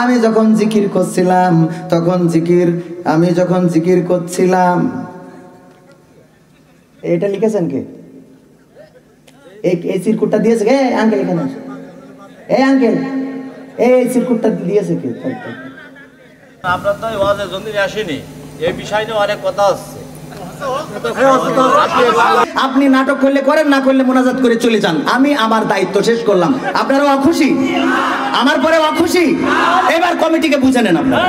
আমি যখন জিকির করছিলাম তখন আমি যখন জিকির করছিলাম। এটা লিখেছেন কে? এই সিরকুটটা দিয়েছে কে? আঙ্কেল এখানে, এই আঙ্কেল এই সিরকুটটা দিয়েছে কে? আমরা তো ওয়াজের জন্য আসিনি, এই বিষয় নিয়ে অনেক কথা হচ্ছে। আপনি নাটক করলে করেন, না করলে মোনাজাত করে চলে যান। আমি আমার দায়িত্ব শেষ করলাম। আপনারা অখুশি? আমার পরে অখুশি? এবার কমিটিকে বুঝে নেন আপনারা।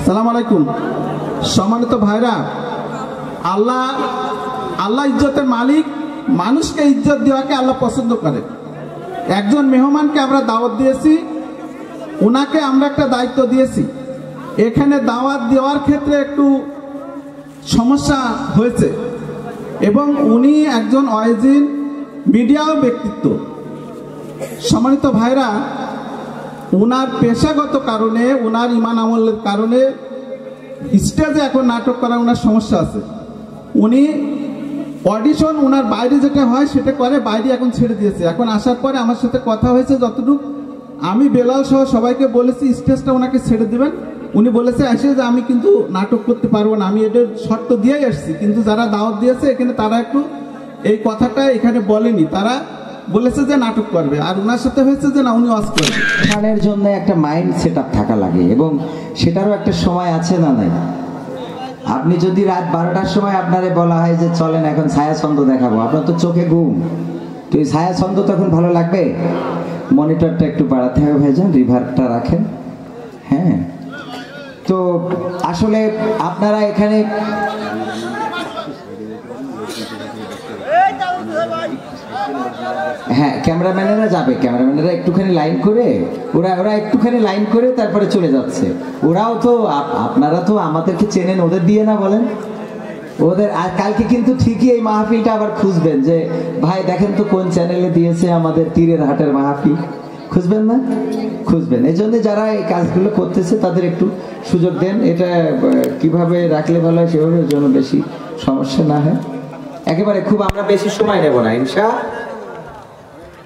সালাম আলাইকুম। সম্মানিত ভাইরা, আল্লাহ ইজ্জতের মালিক। মানুষকে ইজ্জত দেওয়াকে আল্লাহ পছন্দ করে। একজন মেহমানকে আমরা দাওয়াত দিয়েছি, ওনাকে আমরা একটা দায়িত্ব দিয়েছি। এখানে দাওয়াত দেওয়ার ক্ষেত্রে একটু সমস্যা হয়েছে এবং উনি একজন ওয়াইজিন মিডিয়াও ব্যক্তিত্ব। সম্মানিত ভাইরা, ওনার পেশাগত কারণে, ওনার ইমান আমলের কারণে স্টেজে এখন নাটক করা ওনার সমস্যা আছে। উনি অডিশন ওনার বাইরে যেটা হয় সেটা করে, বাইরে এখন ছেড়ে দিয়েছে। এখন আসার পরে আমার সাথে কথা হয়েছে, যতটুকু আমি বেলাল সহ সবাইকে বলেছি স্টেজটা ওনাকে ছেড়ে দেবেন। উনি বলেছে আসে যে আমি কিন্তু নাটক করতে পারবো না। আমি এদের শর্ত দিয়েই আসছি, কিন্তু যারা দাওয়াত দিয়েছে এখানে তারা একটু এই কথাটা এখানে বলেনি, তারা বলেছে যে নাটক করবে। আর ওনার সাথে হয়েছে যে না, উনি ওয়াজ করবে। গানের জন্য একটা মাইন্ড সেট আপ থাকা লাগে এবং সেটারও একটা সময় আছে না নাই? আপনি যদি রাত 12টার সময় আপনারে বলা হয় যে চলেন এখন ছায়া ছন্দ দেখাবো, আপনার তো চোখে ঘুম, তো এই ছায়া ছন্দ তখন ভালো লাগবে? মনিটরটা একটু বাড়াতে হবে ভাইজান, রিভার্বটা রাখেন। হ্যাঁ, তো আসলে আপনারা এখানে হ্যাঁ ক্যামেরাম্যানেরা যাবে, ক্যামেরাম্যানেরা একটুখানি লাইন করে, ওরা একটুখানি লাইন করে তারপরে চলে যাচ্ছে। ওরাও তো আপনারা তো আমাদেরকে চেনেন, ওদের দিয়ে না বলেন ওদের। আর কালকে কিন্তু ঠিকই এই মাহফিলটা আবার খুঁজবেন যে ভাই দেখেন তো কোন চ্যানেলে দিয়েছে আমাদের তীরের হাটের মাহফিল, খুঁজবেন না? খুঁজবেন। এই জন্য যারা এই কাজগুলো করতেছে তাদের একটু সুযোগ দেন। এটা কিভাবে রাখলে ভালো হয় সেভাবে, যেন বেশি সমস্যা না হয়। একেবারে খুব আমরা বেশি সময় নেব না ইনশাআল্লাহ।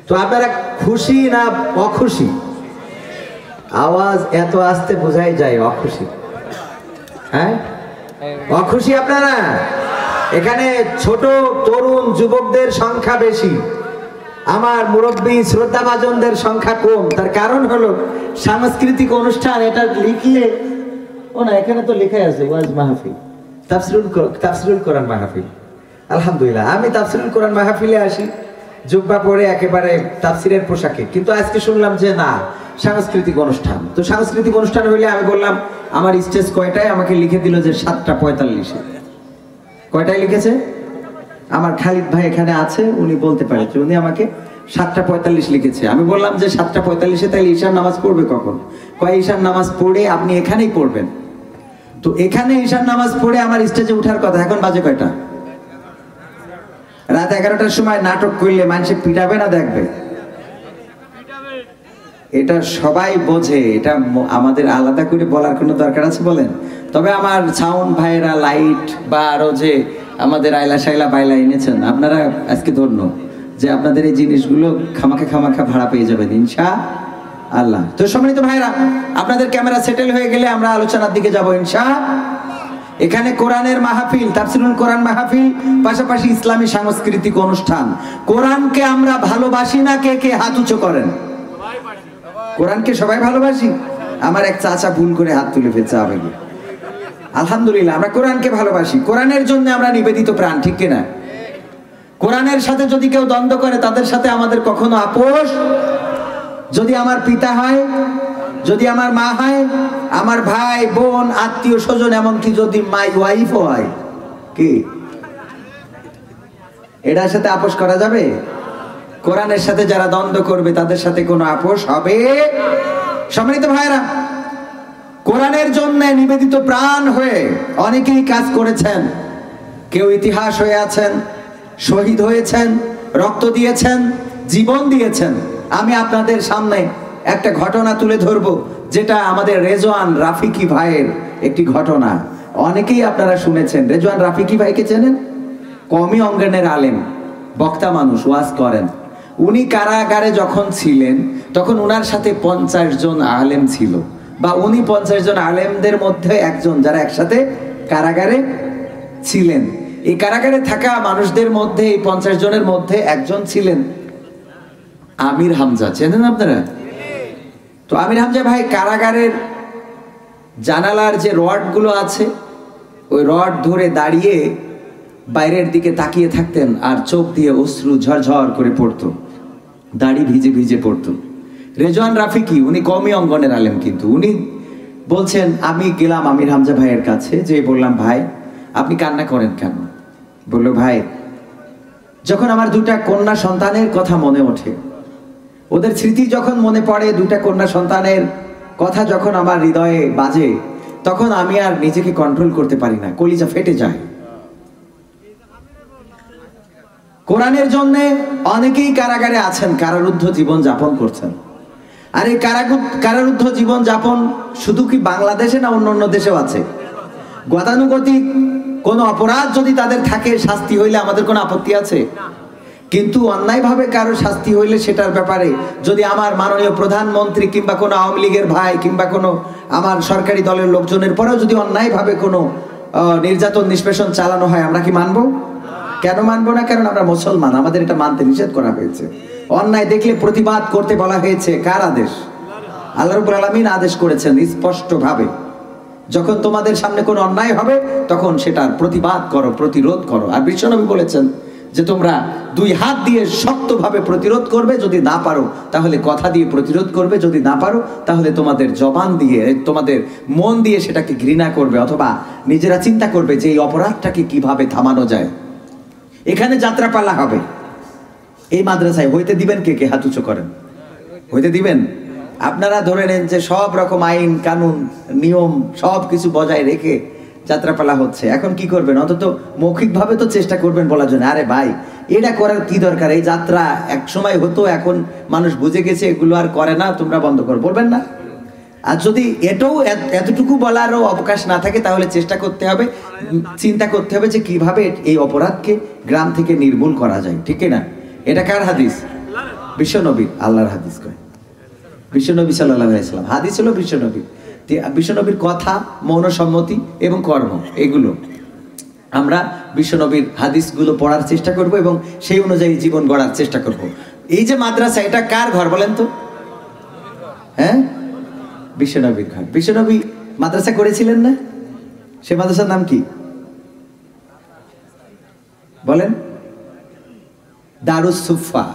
তো আপনারা খুশি না অখুশি? আওয়াজ এত আস্তে বোঝাই যায় অখুশি। হ্যাঁ, অখুশি আপনারা? এখানে ছোট তরুণ যুবকদের সংখ্যা বেশি, আমার মুরব্বী শ্রদ্ধাভাজনদের সংখ্যা কম। তার কারণ হলো সাংস্কৃতিক অনুষ্ঠান। এটা লিখলে ও না, এখানে তো লেখাই আছে ওয়াজ মাহফিল, তাফসিরুল কোরআন মাহফিল। আলহামদুলিল্লাহ, আমি তাফসিরুল কোরআন মাহফিলে আসি জুব্বা পরে একেবারে তাফসিরের পোশাকে, কিন্তু আজকে শুনলাম যে না, সাংস্কৃতিক অনুষ্ঠান। তো সাংস্কৃতিক অনুষ্ঠান হইলে আমি বললাম আমার স্টেজ কয়টায়? আমাকে লিখে দিল যে 7:45। কয়টায় লিখেছে? আমার খালিদ ভাই এখানে আছে, উনি বলতে পারে, উনি আমাকে 7:45 লিখেছে। আমি বললাম যে 7:45-এ তাহলে ঈশার নামাজ পড়বে কখন? কয় ঈশার নামাজ পড়ে আপনি এখানেই পড়বেন। তো এখানে ঈশার নামাজ পড়ে আমার স্টেজে উঠার কথা। এখন বাজে কয়টা? রাত 11টার সময় নাটক করলে মানুষে পিটাবে না দেখবে? এটা সবাই বোঝে, এটা আমাদের আলাদা করে বলার কোনো দরকার আছে বলেন? তবে আমার সাউন্ড ভাইয়েরা, লাইট বা আরো যে আমাদের আইলা শাইলা বাইলা এনেছেন, আপনারা আজকে ধন্য যে আপনাদের এই জিনিসগুলো খামাখা ভাড়া পেয়ে যাবেন ইনশাআল্লাহ। তো সম্মানিত ভাইরা, আপনাদের ক্যামেরা সেটেল হয়ে গেলে আমরা আলোচনার দিকে যাব ইনশাআল্লাহ। এখানে কোরআনের মাহফিল, তাফসিরুল কোরআন মাহফিল, পাশাপাশি ইসলামী সাংস্কৃতিক অনুষ্ঠান। কোরআনকে আমরা ভালোবাসি না? কে কে হাত উঁচু করেন? কোরআনকে সবাই ভালোবাসি? আমার এক চাচা ভুল করে হাত তুলে ফেলছে আবেগে। আলহামদুলিল্লাহ, আমরা কোরআনকে ভালোবাসি। কোরআনের জন্য আমরা নিবেদিত প্রাণ, ঠিক কিনা? কোরআনের সাথে যদি কেউ দ্বন্দ্ব করে তাদের সাথে আমাদের কখনো আপোষ। যদি আমার পিতা হয়, যদি আমার মা হয়, আমার ভাই বোন আত্মীয় স্বজন, এমনকি যদি মাই ওয়াইফও হয়, কি এটার সাথে আপোষ করা যাবে? কোরআনের সাথে যারা দ্বন্দ্ব করবে তাদের সাথে কোনো আপোষ হবে? সম্মানিত ভাইরা, কোরআনের জন্য নিবেদিত প্রাণ হয়ে অনেকেই কাজ করেছেন। কেউ ইতিহাস হয়ে আছেন, শহীদ হয়েছেন, রক্ত দিয়েছেন, জীবন দিয়েছেন। আমি আপনাদের সামনে একটা ঘটনা তুলে ধরবো, যেটা আমাদের রেজওয়ান রাফিকি ভাইয়ের একটি ঘটনা। অনেকেই আপনারা শুনেছেন। রেজওয়ান রাফিকি ভাইকে চেনেন? কওমি অঙ্গনের আলেম, বক্তা মানুষ, ওয়াজ করেন। উনি কারাগারে যখন ছিলেন তখন উনার সাথে 50 জন আলেম ছিল, বা উনি 50 জন আলেমদের মধ্যে একজন, যারা একসাথে কারাগারে ছিলেন। এই কারাগারে থাকা মানুষদের মধ্যে, এই 50 জনের মধ্যে একজন ছিলেন আমির হামজা। চেনেন আপনারা? তো আমির হামজা ভাই কারাগারের জানালার যে রডগুলো আছে, ওই রড ধরে দাঁড়িয়ে বাইরের দিকে তাকিয়ে থাকতেন, আর চোখ দিয়ে অশ্রু ঝরঝর করে পড়তো, দাড়ি ভিজে ভিজে পড়তো। রেজওয়ান রাফিকি উনি কওমি অঙ্গনের আলেম, কিন্তু উনি বলছেন, আমি গেলাম আমির হামজা ভাইয়ের কাছে, যে বললাম, ভাই আপনি কান্না করেন কেন? বললো, ভাই যখন আমার 2টা কন্যা সন্তানের কথা মনে ওঠে, ওদের স্মৃতি যখন মনে পড়ে, 2টা কন্যা সন্তানের কথা যখন আমার হৃদয়ে বাজে, তখন আমি আর নিজেকে কন্ট্রোল করতে পারি না, কলিজা ফেটে যায়। কোরআনের জন্য অনেকেই কারাগারে আছেন, কারারুদ্ধ জীবন যাপন করছেন। আর এই কারারুদ্ধ জীবন যাপন শুধু কি বাংলাদেশে না অন্য দেশেও আছে? গতানুগতিক কোনো অপরাধ যদি তাদের থাকে, শাস্তি হইলে আমাদের কোনো আপত্তি আছে? কিন্তু অন্যায়ভাবে কারো শাস্তি হইলে সেটার ব্যাপারে যদি আমার মাননীয় প্রধানমন্ত্রী কিংবা কোনো আওয়ামী লীগের ভাই কিংবা কোনো আমার সরকারি দলের লোকজনের পরেও যদি অন্যায়ভাবে কোনো নির্যাতন নিষ্পেষণ চালানো হয়, আমরা কি মানবো? কেন মানবো না? কারণ আমরা মুসলমান, আমাদের এটা মানতে নিষেধ করা হয়েছে। অন্যায় দেখলে প্রতিবাদ করতে বলা হয়েছে। কার আদেশ? আল্লাহ রাব্বুল আলামিন আদেশ করেছেন স্পষ্টভাবে, যখন তোমাদের সামনে কোনো অন্যায় হবে তখন সেটার প্রতিবাদ করো, প্রতিরোধ করো। আর বিশ্বনবী বলেছেন যে তোমরা 2 হাত দিয়ে শক্তভাবে প্রতিরোধ করবে, যদি না পারো তাহলে কথা দিয়ে প্রতিরোধ করবে, যদি না পারো তাহলে তোমাদের জবান দিয়ে, তোমাদের মন দিয়ে সেটাকে ঘৃণা করবে, অথবা নিজেরা চিন্তা করবে যে এই অপরাধটাকে কিভাবে থামানো যায়। এখানে যাত্রাপালা হবে। এই মাদ্রাসায় হইতে দিবেন কে? কে হাত উঁচু করেন। হইতে দিবেন? আপনারা ধরে নেন যে সব রকম আইন কানুন নিয়ম সব কিছু বজায় রেখে যাত্রাপালা হচ্ছে। এখন কি করবেন? অন্তত মৌখিকভাবে তো চেষ্টা করবেন বলার জন্য, আরে ভাই এটা করার কি দরকার, এই যাত্রা এক সময় হতো, এখন মানুষ বুঝে গেছে এগুলো আর করে না, তোমরা বন্ধ করো, বলবেন না? আর যদি এটাও এতটুকু বলারও অবকাশ না থাকে, তাহলে চেষ্টা করতে হবে, চিন্তা করতে হবে যে কিভাবে এই অপরাধকে গ্রাম থেকে নির্মূল করা যায়। ঠিক না? এটা কার হাদিস? বিশ্বনবী। আল্লাহর হাদিস কয় বিশ্বনবী সাল্লাল্লাহু আলাইহি ওয়াসাল্লাম। হাদিস হলো বিশ্বনবীর। বিশ্বনবীর কথা, মৌন সম্মতি এবং কর্ম, এগুলো আমরা বিশ্বনবীর হাদিসগুলো পড়ার চেষ্টা করব এবং সেই অনুযায়ী জীবন গড়ার চেষ্টা করব। এই যে মাদ্রাসা, এটা কার ঘর বলেন তো? হ্যাঁ, বিশ্বনবীর ঘর। বিশ্বনবী মাদ্রাসা করেছিলেন না? সে মাদ্রাসার নাম কি বলেন? দারুস সুফা।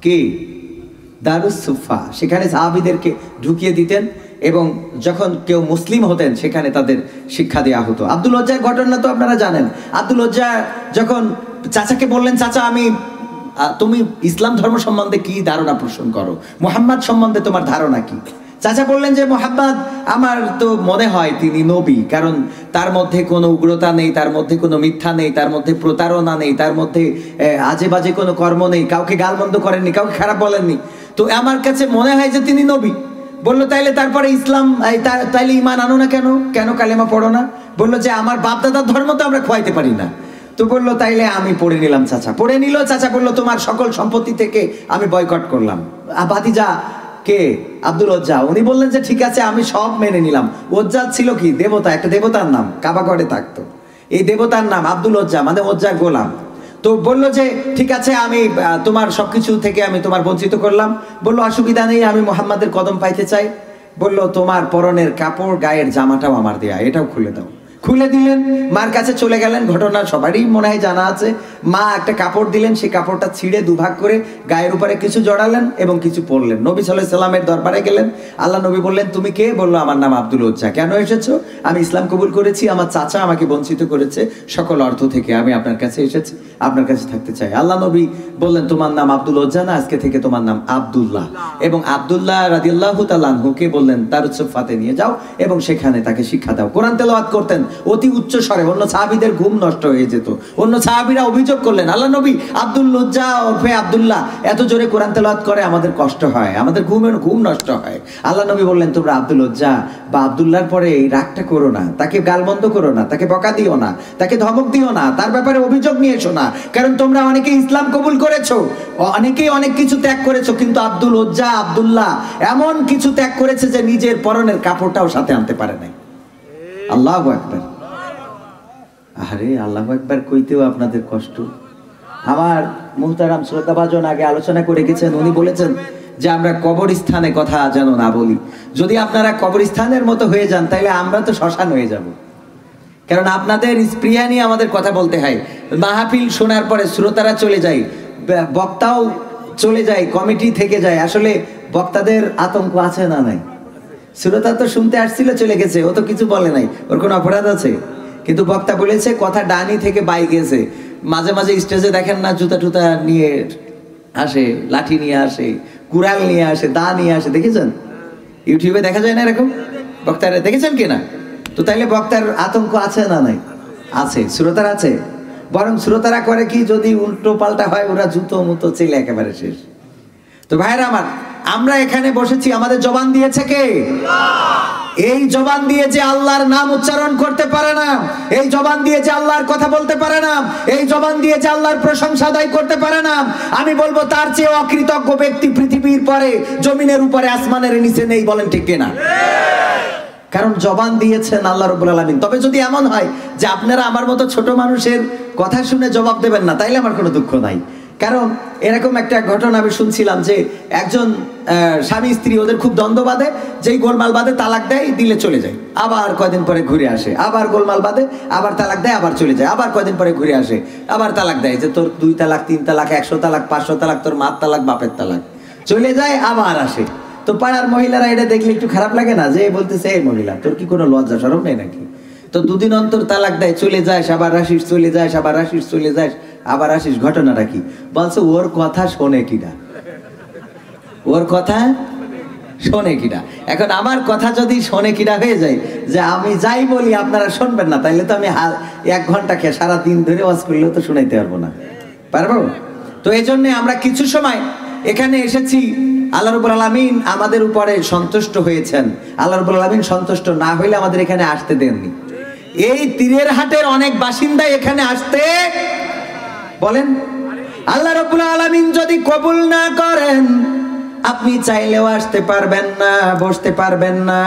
কি? দারুস সুফা। সেখানে সাহাবীদেরকে ঢুকিয়ে দিতেন এবং যখন কেউ মুসলিম হতেন সেখানে তাদের শিক্ষা দেওয়া হতো। আব্দুল লজ্জার ঘটনা তো আপনারা জানেন। আব্দুল লজ্জা যখন চাচাকে বললেন, চাচা তুমি ইসলাম ধর্ম সম্বন্ধে কি ধারণা পোষণ করো, মুহাম্মদ সম্বন্ধে তোমার ধারণা কি? চাচা বললেন যে মুহাম্মদ, আমার তো মনে হয় তিনি নবী, কারণ তার মধ্যে কোনো উগ্রতা নেই, তার মধ্যে কোনো মিথ্যা নেই, তার মধ্যে প্রতারণা নেই, তার মধ্যে আজে বাজে কোনো কর্ম নেই, কাউকে গালমন্দ করেননি, কাউকে খারাপ বলেননি, তো আমার কাছে মনে হয় যে তিনি নবী। বললো তাইলে তারপরে ইসলাম, তাইলে ঈমান আনো না কেন? কেন কালেমা পড়ো না? বললো যে আমার বাপদাদার ধর্ম তো আমরা খোয়াইতে পারি না। তো বললো তাইলে আমি পড়ে নিলাম। চাচা পড়ে নিল। চাচা বললো তোমার সকল সম্পত্তি থেকে আমি বয়কট করলাম। ভাতিজা কে? আব্দুল ওজ্জা। উনি বললেন যে ঠিক আছে, আমি সব মেনে নিলাম। ওজ্জা ছিল কি? দেবতা, একটা দেবতার নাম, কাবাগড়ে থাকতো। এই দেবতার নাম আব্দুল ওজ্জা, মানে ওজ্জার গোলাম। তো বললো যে ঠিক আছে, আমি তোমার সবকিছু থেকে আমি তোমার বঞ্চিত করলাম। বললো অসুবিধা নেই, আমি মুহাম্মাদের কদম পাইতে চাই। বললো তোমার পরনের কাপড়, গায়ের জামাটাও আমার দেয়া, এটাও খুলে দাও। খুলে দিলেন, মার কাছে চলে গেলেন। ঘটনা সবারই মনে হয় জানা আছে। মা একটা কাপড় দিলেন, সেই কাপড়টা ছিঁড়ে দুভাগ করে গায়ের উপরে কিছু জড়ালেন এবং কিছু পরলেন। নবী সাল্লাল্লাহু আলাইহি সাল্লামের দরবারে গেলেন। আল্লাহ নবী বললেন, তুমি কে? বললো, আমার নাম আব্দুল উজ্জা। কেন এসেছো? আমি ইসলাম কবুল করেছি, আমার চাচা আমাকে বঞ্চিত করেছে সকল অর্থ থেকে, আমি আপনার কাছে এসেছি, আপনার কাছে থাকতে চাই। আল্লাহ নবী বললেন, তোমার নাম আব্দুল উজ্জা না, আজকে থেকে তোমার নাম আব্দুল্লাহ। এবং আব্দুল্লাহ রাদিয়াল্লাহু তাআলা আনহুকে বললেন দারুস সুফাতে নিয়ে যাও এবং সেখানে তাকে শিক্ষা দাও। কোরআন তেলাওয়াত করতেন অতি উচ্চ স্বরে, অন্য সাহাবীদের ঘুম নষ্ট হয়ে যেত। অন্য সাহাবীরা অভিযোগ করলেন, আল্লাহ নবী আব্দুল উজ্জা ওরফে আব্দুল্লাহ এত জোরে কোরআন তেলাওয়াত করে, আমাদের কষ্ট হয়, আমাদের ঘুম নষ্ট হয়। আল্লাহ নবী বললেন, তোমরা আব্দুল উজ্জা বা আব্দুল্লাহর পরে এই রাগটা করো না, তাকে গালমন্দ করো না, তাকে বকা দিও না, তাকে ধমক দিও না, তার ব্যাপারে অভিযোগ নিয়ে এসো না। কারণ তোমরা অনেকে ইসলাম কবুল করেছো, অনেকেই অনেক কিছু ত্যাগ করেছো, কিন্তু আব্দুল উজ্জা আব্দুল্লাহ এমন কিছু ত্যাগ করেছে যে নিজের পরনের কাপড়টাও সাথে আনতে পারে নাই। আল্লাহু আকবার। আরে আল্লাহু আকবার কইতেও আপনাদের কষ্ট। আমার মুহতারাম শ্রোতাভাজন আগে আলোচনা করে গেছেন, উনি বলেছেন যে আমরা কবরস্থানে কথা যেন না বলি। যদি আপনারা কবরস্থানের মতো হয়ে যান তাহলে আমরা তো শ্মশান হয়ে যাব। কারণ আপনাদের স্পৃহা নিয়ে আমাদের কথা বলতে হয়। মাহফিল শোনার পরে শ্রোতারা চলে যায়, বক্তাও চলে যায়, কমিটি থেকে যায়। আসলে বক্তাদের আতঙ্ক আছে না নাই? শ্রোতা তো শুনতে আসছিল, চলে গেছে, ও তো কিছু বলে নাই, ওর কোনো অপরাধ আছে? কিন্তু বক্তা বলেছে কথা ডানি থেকে বাই গেছে। মাঝে মাঝে স্টেজে দেখেন না, জুতা টুতা নিয়ে আসে, লাঠি নিয়ে আসে, কুড়াল নিয়ে আসে, দা নিয়ে আসে, দেখেছেন? ইউটিউবে দেখা যায় না এরকম? বক্তারা দেখেছেন কিনা? তো তাইলে বক্তার আতঙ্ক আছে না নাই? আছে, শ্রোতার আছে। বরং শ্রোতারা করে কি, যদি উল্টো পাল্টা হয় ওরা জুতো মুতো চেলে একেবারে শেষ। তো ভাইরা আমার, আমরা এখানে বসেছি, আমাদের জবান দিয়েছে কে? এই জবান দিয়ে যে আল্লাহর নাম উচ্চারণ করতে পারে না, এই জবান দিয়ে যে আল্লাহর কথা বলতে পারে না, এই জবান দিয়ে যে আল্লাহর প্রশংসা আদায় করতে পারে না, আমি বলবো তার চেয়ে অকৃতজ্ঞ ব্যক্তি পৃথিবীর পরে, জমিনের উপরে, আসমানের নিচে নেই। বলেন ঠিক কিনা? কারণ জবান দিয়েছেন আল্লাহ রাব্বুল আলামিন। তবে যদি এমন হয় যে আপনারা আমার মতো ছোট মানুষের কথা শুনে জবাব দেবেন না, তাইলে আমার কোনো দুঃখ নাই। কারণ এরকম একটা ঘটনা আমি শুনছিলাম যে একজন স্বামী স্ত্রী, ওদের খুব দ্বন্দ্ব বাঁধে, যেই গোলমাল বাঁধে তালাক দেয়, দিলে চলে যায়, আবার কয়দিন পরে ঘুরে আসে, আবার গোলমাল বাঁধে, আবার তালাক দেয়, আবার চলে যায়, আবার কয়দিন পরে ঘুরে আসে, আবার তালাক দেয়, যে তোর 2 তালাক 3 তালাক 100 তালাক 500 তালাক, তোর মার তালাক বাপের তালাক, চলে যায়, আবার আসে। তো পাড়ার মহিলারা এটা দেখলে একটু খারাপ লাগে না? যে বলতেছে, এই মহিলা তোর কি কোনো লজ্জা শরম নেই নাকি? তো 2 দিন অন্তর তালাক দেয়, চলে যায়, আবার আসিস, চলে যায়, আবার আসিস, চলে যায়, আবার আসিস। ঘটনাটা কি? বলছে ওর কথা শোনে কিনা, ওর কথা শোনে কিনা। এখন আমার কথা যদি শোনে কিনা হয়ে যায়, যে আমি যাই বলি আপনারা শুনবেন না, তাইলে তো আমি 1 ঘন্টা খেয়ে সারাদিন ধরে ওয়াজ করলেও তো শোনাইতে পারবো না, পারবো? তো এই জন্য আমরা কিছু সময় এখানে এসেছি। আল্লাহ রাব্বুল আলামিন আমাদের উপরে সন্তুষ্ট হয়েছেন। আল্লাহ রাব্বুল আলামিন সন্তুষ্ট না হইলে আমাদের এখানে আসতে দেননি। এই তীরের হাটের অনেক বাসিন্দা এখানে আসতে বলেন, আল্লাহ রাব্বুল আলামিন যদি কবুল না করেন, আপনি চাইলেও আসতে পারবেন না, বসতে পারবেন না।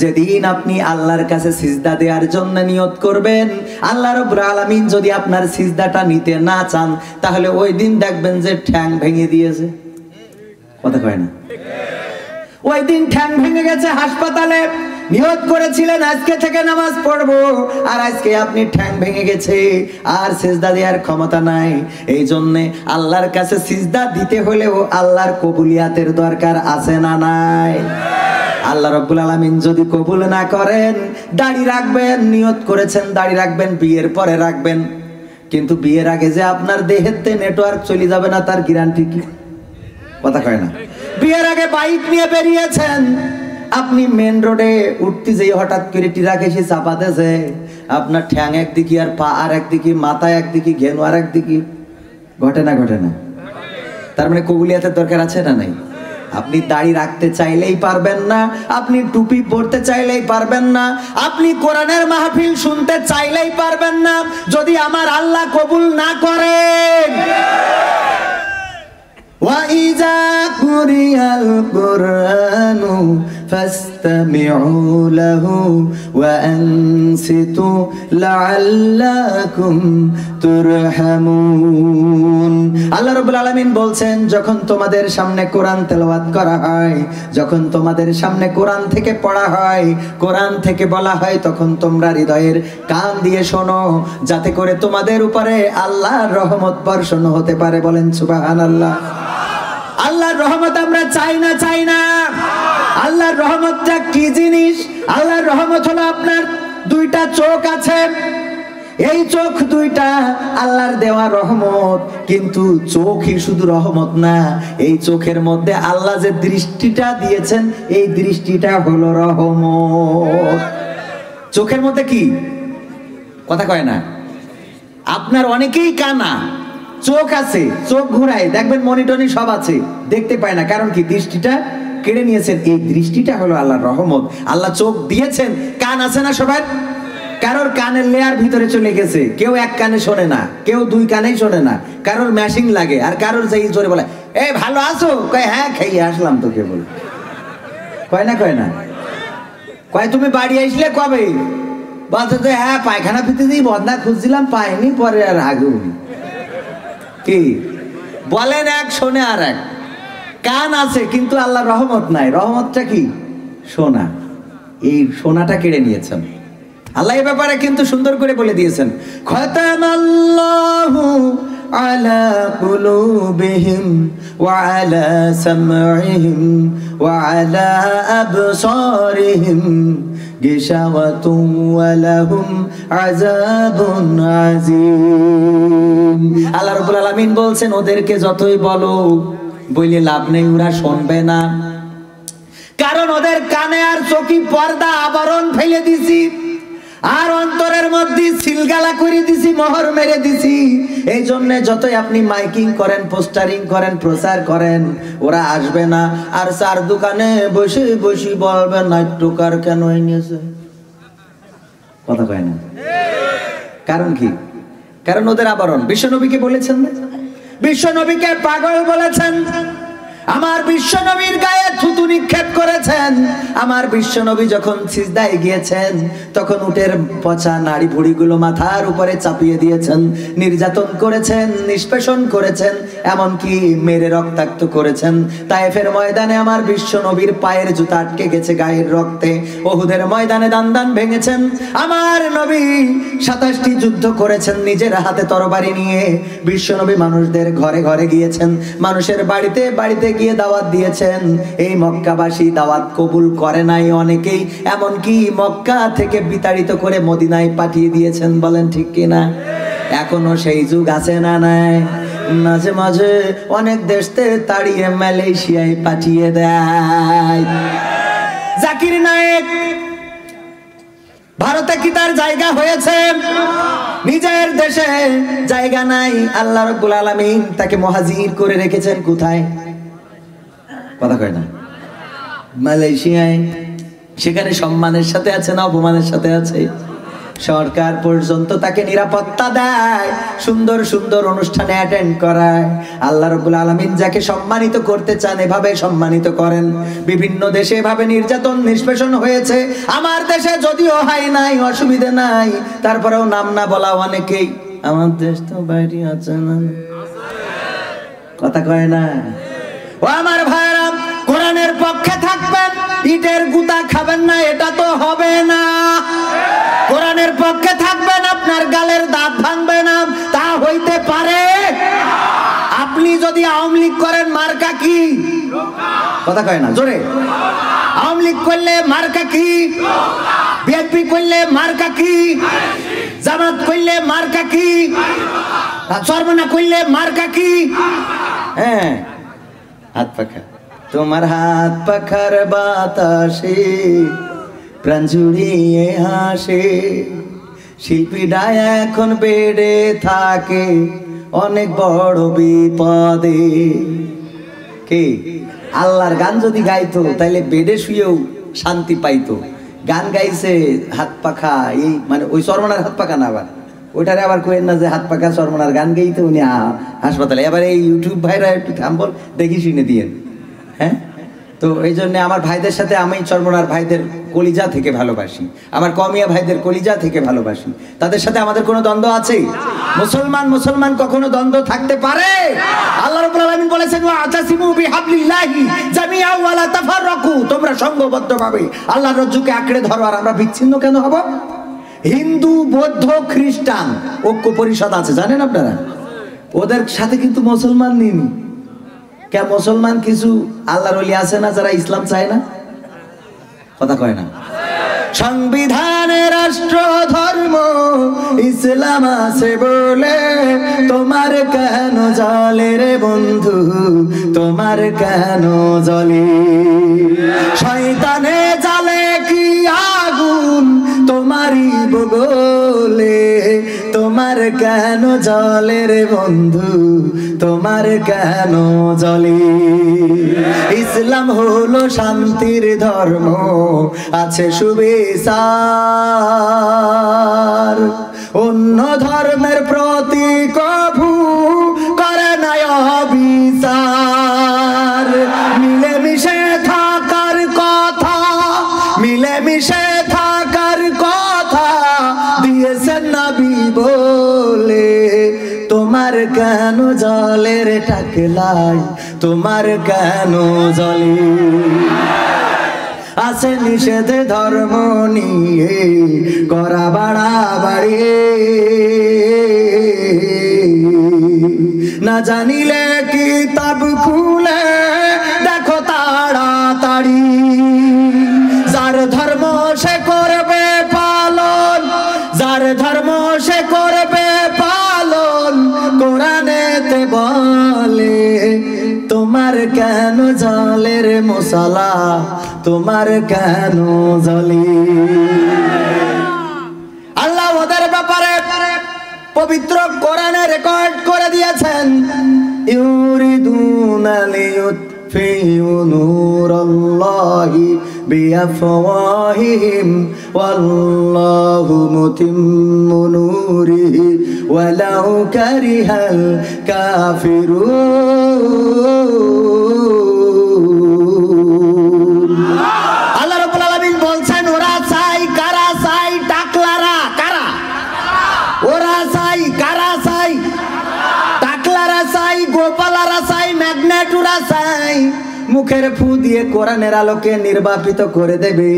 যেদিন আপনি আল্লাহর কাছে সিজদা দেওয়ার জন্য নিয়ত করবেন, আল্লাহ রাব্বুল আলামিন যদি আপনার সিজদাটা নিতে না চান, তাহলে ওই দিন দেখবেন যে ঠ্যাং ভেঙে দিয়েছে। কথা কয় না? ওই দিন ঠ্যাং ভেঙে গেছে হাসপাতালে, নিয়ত করেছিলেন আজকে থেকে নামাজ পড়বো, আর আজকে আপনি ঠ্যাং ভেঙে গেছে, আর সিজদা দেওয়ার ক্ষমতা নাই। এই জন্যে আল্লাহর কাছে সিজদা দিতে হলেও আল্লাহর কবুলিয়াতের দরকার আছে না নাই? আল্লাহ রাব্বুল আলামিন যদি কবুল না করেন, দাড়ি রাখবেন, নিয়ত করেছেন দাড়ি রাখবেন, বিয়ের পরে রাখবেন, কিন্তু বিয়ের আগে যে আপনার দেহেতে নেটওয়ার্ক চলে যাবে না, তার গ্যারান্টি কি? কথা কয় না? বিয়ের আগে বাইক নিয়ে বেরিয়েছেন, আপনি মেন রোডে উঠতে যেয়ে হঠাৎ করে ট্রাক এসে চাপা দিয়েছে, আপনার ঠ্যাং একদিকে আর পা আর একদিকে, মাথা একদিকে, ঘেনু আর একদিকে। ঘটে না? ঘটে না? তার মানে কবুলিয়াতের দরকার আছে না নাই? আপনি দাড়ি রাখতে চাইলেই পারবেন না, আপনি টুপি পরতে চাইলেই পারবেন না, আপনি কোরআনের মাহফিল শুনতে চাইলেই পারবেন না, যদি আমার আল্লাহ কবুল না করেন। وَإِذَا قُرِئَ الْقُرْآنُ فاستمعوا له وأنصتوا لعلكم তুরহামুন। আল্লাহ রাব্বুল আলামিন বলছেন, যখন তোমাদের সামনে কোরআন তেলাওয়াত করা হয়, যখন তোমাদের সামনে কোরআন থেকে পড়া হয়, কোরআন থেকে বলা হয়, তখন তোমরা হৃদয়ের কান দিয়ে শোনো, যাতে করে তোমাদের উপরে আল্লাহর রহমত বর্ষণ হতে পারে। বলেন সুবহানাল্লাহ। আল্লাহর রহমত আমরা চাই না? চাই না। আল্লাহর রহমতটা কি জিনিস? আল্লাহর রহমত হলো আপনার দুইটা চোখ আছে, এই চোখ দুইটা আল্লাহর দেওয়া রহমত। কিন্তু চোখই শুধু রহমত না, এই চোখের মধ্যে আল্লাহ যে দৃষ্টিটা দিয়েছেন, এই দৃষ্টিটা হলো রহমত। চোখের মধ্যে কি কথা কয় না? আপনার অনেকেই কানা, চোখ আছে, চোখ ঘুরায়, দেখবেন মনিটরি সব আছে, দেখতে পায় না। কারণ কি? দৃষ্টিটা কেড়ে নিয়েছেন। এই দৃষ্টিটা হলো আল্লাহর রহমত। আল্লাহ চোখ দিয়েছেন, কান আছে না সবার? কারোর কানের লেয়ার ভিতরে চলে গেছে, কেউ এক কানে শোনে না, কেউ দুই কানেই শোনে না, কারোর ম্যাশিং লাগে, আর কারোর যেই জোরে বলে এই ভালো আছো, কয় হ্যাঁ খেয়ে আসলাম, তো কে বলে কয় না? কয় না? কয় তুমি বাড়ি আসলে কবে? বলছে যে হ্যাঁ পায়খানা ফিতে দিয়ে বদনা খুঁজছিলাম, পাইনি, পরে আর আগে কি বলেন, এক শোনে আর এক। কান আছে কিন্তু আল্লাহর রহমত নাই। রহমতটা কি? শোনা। এই শোনাটা কেড়ে নিয়েছেন আল্লাহ। এই ব্যাপারে কিন্তু সুন্দর করে বলে দিয়েছেন, খাতামাল্লাহু আলা কুলুবিহিম ওয়া আলা সামঈহিম ওয়া আলা আবসারিহিম গিশাওয়াতুন ওয়া লাহুম আযাবুন আযীম। আল্লাহ রাব্বুল আলামিন বলছেন, ওদেরকে যতই বলো বলে লাভ নেই, ওরা শুনবে না। কারণ ওদের কানে আর চোখে পর্দা আবরণ ফেলে দিছি, আর অন্তরের মধ্যে সিলগালা করে দিছি, মোহর মেরে দিছি। এই জন্য যতই আপনি মাইকিং করেন, পোস্টারিং করেন, প্রচার করেন, ওরা আসবে না। আর চার দোকানে বসে বসে বলবেন নাট্যকার কেন এনেছে, কথা কয় না। কারণ কি? কারণ ওদের আবরণ। বিশ্বনবীকে বলেছেন না, বিশ্বনবীকে পাগল বলেছেন, আমার বিশ্বনবীর গায়ে থুতু নিক্ষেপ করেছেন। আমার বিশ্বনবী যখন সিজদায় গিয়েছেন, তখন উটের পচা নাড়ি ভুড়িগুলো মাথার উপরে চাপিয়ে দিয়েছেন, নির্যাতন করেছেন, নিষ্পেষণ করেছেন, এমনকি মেরে রক্তাক্ত করেছেন। তায়েফের ময়দানে আমার বিশ্বনবীর পায়ের জুতা আটকে গেছে গায়ের রক্তে। ওহুদের ময়দানে দান দান ভেঙেছেন। আমার নবী 27টি যুদ্ধ করেছেন নিজের হাতে তরবারি নিয়ে। বিশ্বনবী মানুষদের ঘরে ঘরে গিয়েছেন, মানুষের বাড়িতে বাড়িতে গিয়ে দাওয়াত দিয়েছেন। এই মক্কাবাসী দাওয়াত কবুল করে নাই অনেকেই, এমনকি মক্কা থেকে বিতাড়িত করে মদিনায় পাঠিয়ে দিয়েছেন। বলেন ঠিক কিনা? এখনো সেই যুগ আছে না নাই? মাঝে মাঝে অনেক দেশতে তাড়িয়ে মালয়েশিয়ায় পাঠিয়ে দেয়। জাকির নায়েক ভারতে কি তার জায়গা হয়েছে? নিজের দেশে জায়গা নাই। আল্লাহ রাব্বুল আলামিন তাকে মুহাজির করে রেখেছেন কোথায়? কথা কয় না? মালয়েশিয়ায়। সেখানে সম্মানের সাথে আছে না অপমানের সাথে আছে? সরকার পর্যন্ত তাকে নিরাপত্তা দেয়, সুন্দর সুন্দর অনুষ্ঠানে অ্যাটেন্ড করায়। আল্লাহ রাব্বুল আলামিন যাকে সম্মানিত করতে চান এভাবে সম্মানিত করেন। বিভিন্ন দেশে এভাবে নির্যাতন নিষ্পেষণ হয়েছে। আমার দেশে যদিও হয় নাই, অসুবিধা নাই, তারপরেও নাম না বলা অনেকেই। আমার দেশ তো বাইরে আছে না, কথা কয় না? ও আমার ভাইরা, কোরআনের পক্ষে থাকবেন, ইটের গুতা খাবেন না, এটা তো হবে না। কোরআনের পক্ষে থাকবেন, আপনার গালের দাঁত ভাঙবে না, তা হইতে পারে। আপনি যদি আওয়ামী লীগ করেন, মার্কা কি? কথা কয় না জোরে। আওয়ামী লীগ করলে মার্কা কি? বিএনপি করলে মার্কা কি? জামাত করলে মার্কা কি? সর্বনা করলে মার্কা কি? হ্যাঁ, হাত পাখা। তোমার হাত পাখার বাতাসে প্রাণ জুড়িয়ে হাসে, শিল্পীরা এখন বেড়ে থাকে অনেক বড় বিপদে। কে? আল্লাহর গান যদি গাইতো তাইলে বেডে শুয়েও শান্তি পাইতো। গান গাইছে হাত পাখা, এই মানে ওই সরমনার হাত পাখা না, আবার ওইটারে আবার কইেন না যে হাত পাখা সরমনার গান গাইতে উনি হাসপাতালে। এবার এই ইউটিউব ভাইরা একটু থাম্বল দেখি শুনে দিয়েন। হ্যাঁ, তো এই জন্য আমার ভাইদের সাথে আমি চরমনার ভাইদের কলিজা থেকে ভালোবাসি, আমার কমিয়া ভাইদের কলিজা থেকে ভালোবাসি। তাদের সাথে আমাদের কোনো দ্বন্দ্ব আছে? মুসলমান কখনো দ্বন্দ্ব থাকতে পারে? আল্লাহ রাব্বুল আলামিন বলেছেন ওয়াতাসিমু বিহাবলিল্লাহি জামিআন ওয়া লা তাফাররাকু, তোমরা সংঘবদ্ধভাবে আল্লাহর রজ্জুকে আঁকড়ে ধরো। আর আমরা বিচ্ছিন্ন কেন হব? হিন্দু, বৌদ্ধ, খ্রিস্টান ঐক্য পরিষদ আছে, জানেন আপনারা? ওদের সাথে কিন্তু মুসলমান নেই। কে মুসলমান কিছু আল্লাহর ওলি আছে না যারা ইসলাম চায় না? কথা কয় না। সংবিধানে রাষ্ট্র ধর্ম ইসলাম আছে বলে তোমার কেন জলে রে বন্ধু, তোমার কেন জলে? শয়তানে জালে কি আগুন তোমারই বগলে, তোমার কেন জলে রে বন্ধু, তোমার কেন জলে? ইসলাম হলো শান্তির ধর্ম, আছে সুবিচার, অন্য ধর্মের প্রতি কভু করে না অবিচার। মিলেমিশে থাকার কথা, মিলেমিশে থাকার কথা দিয়েছেন নবী বলে, তোমার কেন জলের টাকলাই, তোমার কেন জলে? আছে নিষেধ ধর্ম নিয়ে করা বাড়াবাড়ি, না জানিলে কিতাব খুলে দেখো তাড়াতাড়ি। যার ধর্ম সে করবে পালন, যার ধর্ম সে করবে পালন, কোরআনেতে বলে তোমার কেন জলের মশালা, তোমার কেন জলে? আল্লাহ ওদের ব্যাপারে পবিত্র কোরআনে রেকর্ড করে দিয়েছেন, ইউরিদুনা লিয়ুতফিউ নূরাল্লাহি বিআফওয়াহিহিম ওয়াল্লাহু মুতিম্মু নূরিহি ওয়ালাউ কারিহাল কাফিরুন। আল্লাহ রাব্বুল আলামিন বলছেন ওরা চাই, কারা চাই? টাকলারা। কারা? ওরা চাই। কারা চাই? টাকলারা চাই, গোপালারা চাই, ম্যাগনেটুরা চাই। মুখের ফু দিয়ে কোরআনের আলোকে নির্বাপিত করে দেবে,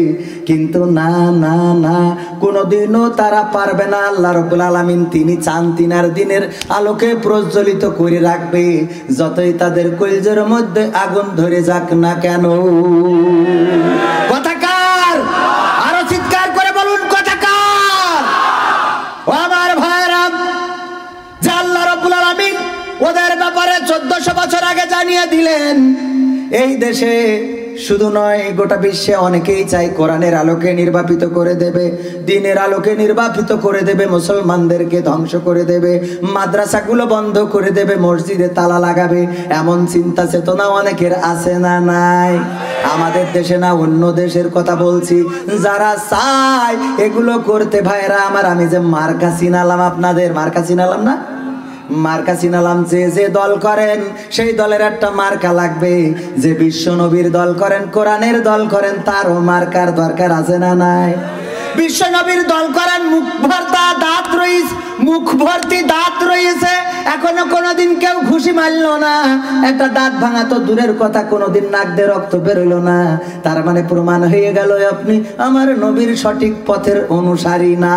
কিন্তু না না না, কোনোদিনও তারা পারবে না। আল্লাহ রাব্বুল আলামিন তিনি চান তিনার দিনের আলোকে প্রজ্বলিত করে রাখবে, যতই তাদের কলিজার মধ্যে আগুন ধরে যাক না কেন। কথাকার? আরো চিৎকার করে বলুন কথাকার। ও আমার ভাইরা, যে আল্লাহ রাব্বুল আলামিন ওদের ব্যাপারে 1400 বছর আগে জানিয়ে দিলেন, এই দেশে শুধু নয় গোটা বিশ্বে অনেকেই চাই কোরআনের আলোকে নির্বাপিত করে দেবে, দ্বীনের আলোকে নির্বাপিত করে দেবে, মুসলমানদেরকে ধ্বংস করে দেবে, মাদ্রাসাগুলো বন্ধ করে দেবে, মসজিদে তালা লাগাবে। এমন চিন্তা চেতনা অনেকের আছে না নাই? আমাদের দেশে না, অন্য দেশের কথা বলছি। যারা চায় এগুলো করতে, ভাইরা আমার, আমি যে মার্কা চিনালাম আপনাদের, মার্কা চিনালাম না? মার্কা চিনালাম। যে দল করেন সেই দলের একটা মার্কা লাগবে। যে বিশ্ব নবীর দল করেন, কোরআনের দল করেন, তারও মার্কার দরকার আছে না নাই? বিশ্ব নবীর দল করেন, মুখ ভর্তা দাঁত রয়েছে, মুখ ভর্তি দাঁত রয়েছে, এখনো কোনোদিন কেউ ঘুষি মারলো না, একটা দাঁত ভাঙা তো দূরের কথা, কোনোদিন নাক দিয়ে রক্ত বেরোলো না। তার মানে প্রমাণ হয়ে গেল আপনি আমার নবীর সঠিক পথের অনুসারী না।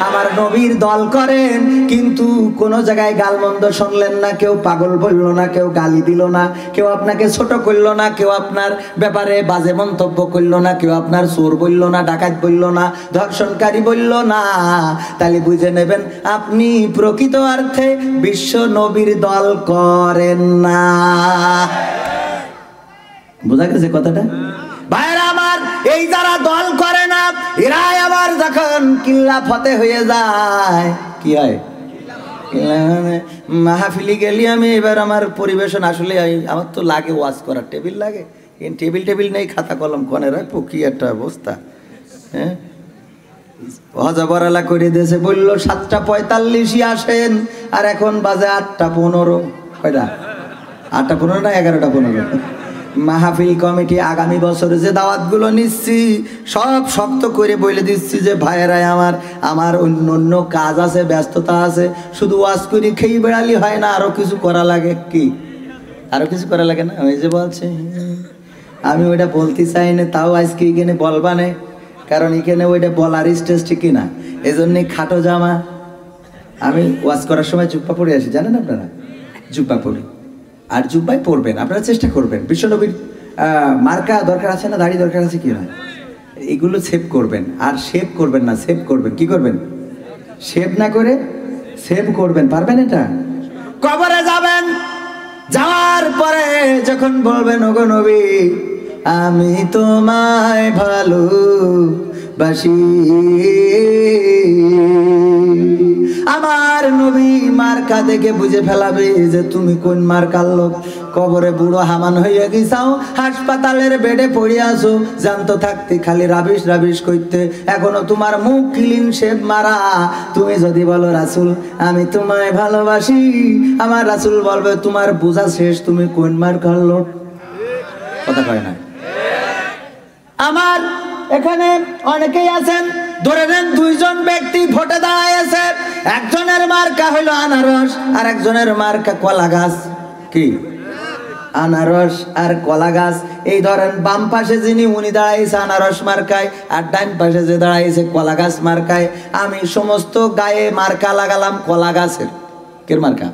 আমার নবীর দল করেন, কিন্তু কোন জায়গায় গালমন্দ শুনলেন না, কেউ পাগল বলল না, কেউ গালি দিল না, কেউ আপনাকে ছোট করলো না, কেউ আপনার ব্যাপারে বাজে মন্তব্য করলো না, কেউ আপনার চোর বললো না, ডাকাত বললো না, ধর্ষণকারী বললো না। তাহলে বুঝে নেবেন আপনি প্রকৃত অর্থে বিশ্ব নবীর দল করেন না। বোঝা গেছে কথাটা? ভাইরা আমার, এই যারা দল করে না, এরাই আবার যখন কিল্লা ফতে হয়ে যায়, কি হয়? মাহফিলি গেলি আমি এবার আমার পরিবেশন আসলে আমার তো লাগে ওয়াজ করার টেবিল লাগে, টেবিল নেই, খাতা কলম কোনে রাখবো, কি একটা অবস্থা। হ্যাঁ, হজাবরালা করে দিয়েছে, বললো 7:45 আসেন, আর এখন বাজে 8:15। কয়টা? 8:15 না 11:15? মাহফিল কমিটি আগামী বছর যে দাওয়াতগুলো নিচ্ছি সব শক্ত করে বলে দিচ্ছি যে ভাইয়েরাই আমার অন্য অন্য কাজ আছে, ব্যস্ততা আছে, শুধু ওয়াজ করি খেয়ে বেড়ালি হয় না, আরো কিছু করা লাগে। কি আরো কিছু করা লাগে না? ওই যে বলছে আমি ওইটা বলতে চাই না, তাও আজকে এখানে বলবা না, কারণ এখানে ওইটা বলার স্টেজ ঠিকই না, এজন্যই খাটো জামা। আমি ওয়াজ করার সময় জুব্বা পরে আসি, জানেন আপনারা? জুব্বা পরি, আর জুব্বাই পরবেন, আপনারা চেষ্টা করবেন। বিশ্বনবীর মার্কা দরকার আছে না, দাড়ি দরকার আছে কি হয়, এগুলো সেভ করবেন। আর সেভ করবেন না, সেভ করবেন। কি করবেন? সেভ না করে সেভ করবেন। পারবেন এটা? কবরে যাবেন, যাওয়ার পরে যখন বলবেন ওগো নবী আমি তোমায় ভালোবাসি, আমার নবী মার্কা দেখে বুঝে ফেলাবে যে তুমি কোন মার্কার লোক। কবরে বুড়ো হামান হইয়া গেছাও, হাসপাতালের বেডে পড়ে আসো, জানতো থাকতে খালি রাবিশ রাবিশ করতে, এখনো তোমার মুখ ক্লিন শেভ মারা। তুমি যদি বলো রাসূল আমি তোমায় ভালোবাসি, আমার রাসূল বলবে তোমার বোঝা শেষ, তুমি কোন মার্কার লোক। কথা কয় না? আমার এখানে অনেকেই আছেন, ধরে নেন দুইজন ব্যক্তি ভোটে দাঁড়াইছে, একজনের মার্কা হইল আনারস আর একজনের মার্কা কলা গাছ। কি? আনারস আর কলা গাছ। এই ধরেন বাম পাশে যিনি উনি দাঁড়াইছে আনারস মার্কায়, আর ডান পাশে যে দাঁড়াইছে কলা গাছ মার্কায়। আমি সমস্ত গায়ে মার্কা লাগালাম কলা গাছের। কের মার্কা?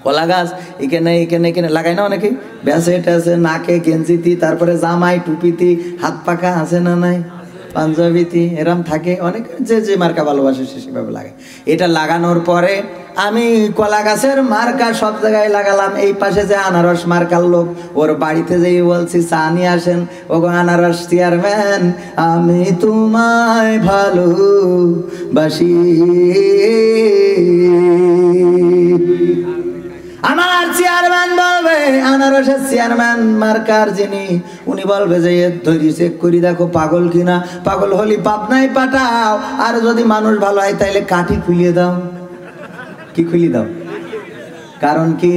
কলা গাছ। এখানে এখানে এখানে লাগাই না অনেকে, ব্যাসে আছে, নাকে গেঞ্জিতি, তারপরে জামাই টুপিতি, হাত পাকা আছে না নাই, পাঞ্জাবিতি, এরম থাকে অনেক, যে যে মার্কা ভালোবাসে সে সেভাবে লাগে। এটা লাগানোর পরে আমি কলা গাছের মার্কা সব জায়গায় লাগালাম। এই পাশে যে আনারস মার্কার লোক, ওর বাড়িতে যেই বলছি চা নিয়ে আসেন, ও আনারস চেয়ারম্যান আমি তোমায় ভালোবাসি, আমার চেয়ারম্যান বলবে, আনারসের চেয়ারম্যান মার্কার যিনি উনি বলবে যে ধৈর্য চেক করি দেখো পাগল কিনা, পাগল হলি পাবনায় পাঠাও, আর যদি মানুষ ভালো হয় তাইলে কাঠি খুলিয়ে দাও। কি খুলিয়ে দাও? কারণ কি?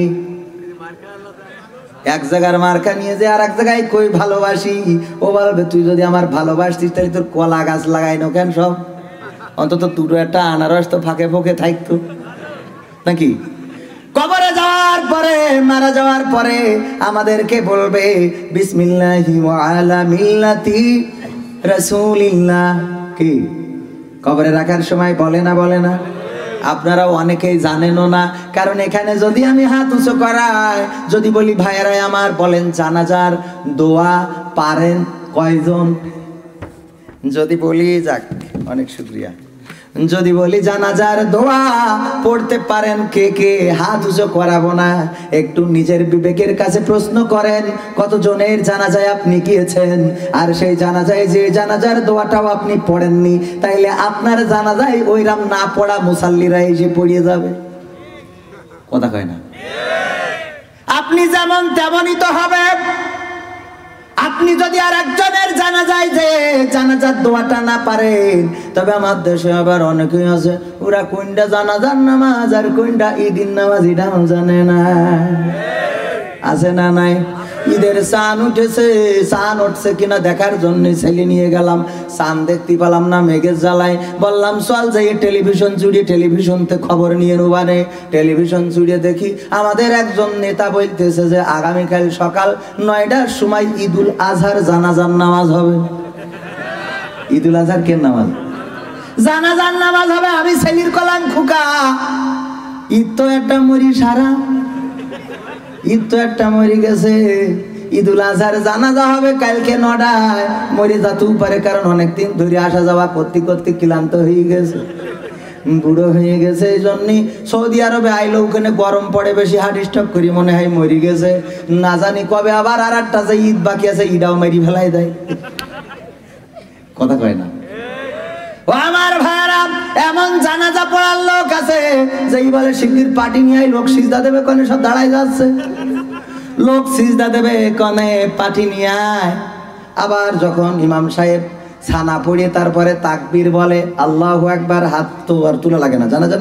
এক জায়গার মার্কা নিয়ে যে আর এক জায়গায় কই ভালোবাসি, ও বলবে তুই যদি আমার ভালোবাসতিস তাহলে তোর কলা গাছ লাগাইনো কেন সব, অন্তত দুটো একটা আনারস তো ফাঁকে ফোঁকে থাকতো নাকি? কবরে যাওয়ার পরে, মারা যাওয়ার পরে আমাদেরকে বলবে বিসমিল্লাহি ওয়া আলা মিল্লাতি রাসূলিল্লাহ। কি কবরে রাখার সময় বলে না? বলে না? আপনারাও অনেকেই জানেনও না, কারণ এখানে যদি আমি হাত উঁচু করাই, যদি বলি ভাইয়েরাই আমার বলেন জানাজার দোয়া পারেন কয়জন? যদি বলি, যাক অনেক শুকরিয়া, যদি বলি জানাজার দোয়া পড়তে পারেন কে কে? হাত উঁচু করাবো না, একটু নিজের বিবেকের কাছে প্রশ্ন করেন কতজনের জানাজায় আপনি গিয়েছেন, আর সেই জানাজায় যে জানাজার দোয়াটাও আপনি পড়েননি, তাইলে আপনার জানাজায় ওইরাম না পড়া মুসাল্লিরা এসে পড়িয়ে যাবে। কথা কয় না? আপনি যেমন তেমনই তো হবে। আপনি যদি আর একজনের জানাজায় যে জানাজার দোয়াটা না পারেন, তবে আমার দেশে আবার অনেকেই আছে ওরা কোনটা জানাজার নামাজ আর কোনটা ঈদের নামাজ এটাও জানে না। আছে না নাই? ঈদের চান উঠেছে, চান উঠছে কিনা দেখার জন্য ছেলে নিয়ে গেলাম, চান দেখতে পেলাম না, মেঘের জ্বালায় বললাম চল যাই টেলিভিশন জুড়ে, টেলিভিশনতে খবর নিয়ে নেবানে। টেলিভিশন জুড়ে দেখি আমাদের একজন নেতা বলতেছে যে আগামীকাল সকাল 9টার সময় ঈদুল আজহার জানাজার নামাজ হবে। ঈদুল আজহার কেন নামাজ? জানাজার নামাজ হবে। আমি ছেলির কলাম খোকা, ঈদ তো একটা মরি সারা, ঈদ তো একটা মরি গেছে, ঈদুল আজহার জানাজা হবে কালকে 9টায়। মরে যেতেও পারে, কারণ অনেকদিন ধরে আসা যাওয়া করতে করতে ক্লান্ত হয়ে গেছে, বুড়ো হয়ে গেছে। এই জন্যই সৌদি আরবে আইলো, ওখানে গরম পড়ে বেশি, হার্ট স্ট্রোক করি মনে হয় মরি গেছে। না জানি কবে আবার আর একটা যে ঈদ বাকি আছে ঈদাও মেরি ফেলাই দেয়। কথা কয় না? ও আমার ভাইরা, এমন জানাজা পড়ার লোক আছে যেই বলে শিগগির পার্টি নিয়ে লোক সিজদা দেবে কনে, সব দাঁড়াই যাচ্ছে। লোক সিজদা দেবে কনে, পার্টি নিয়ে আয়। আবার যখন ইমাম সাহেব ছানা পড়ে তারপরে তাকবীর বলে, আল্লাহু আকবার, হাত তো আর তোলা লাগে না, জানাজার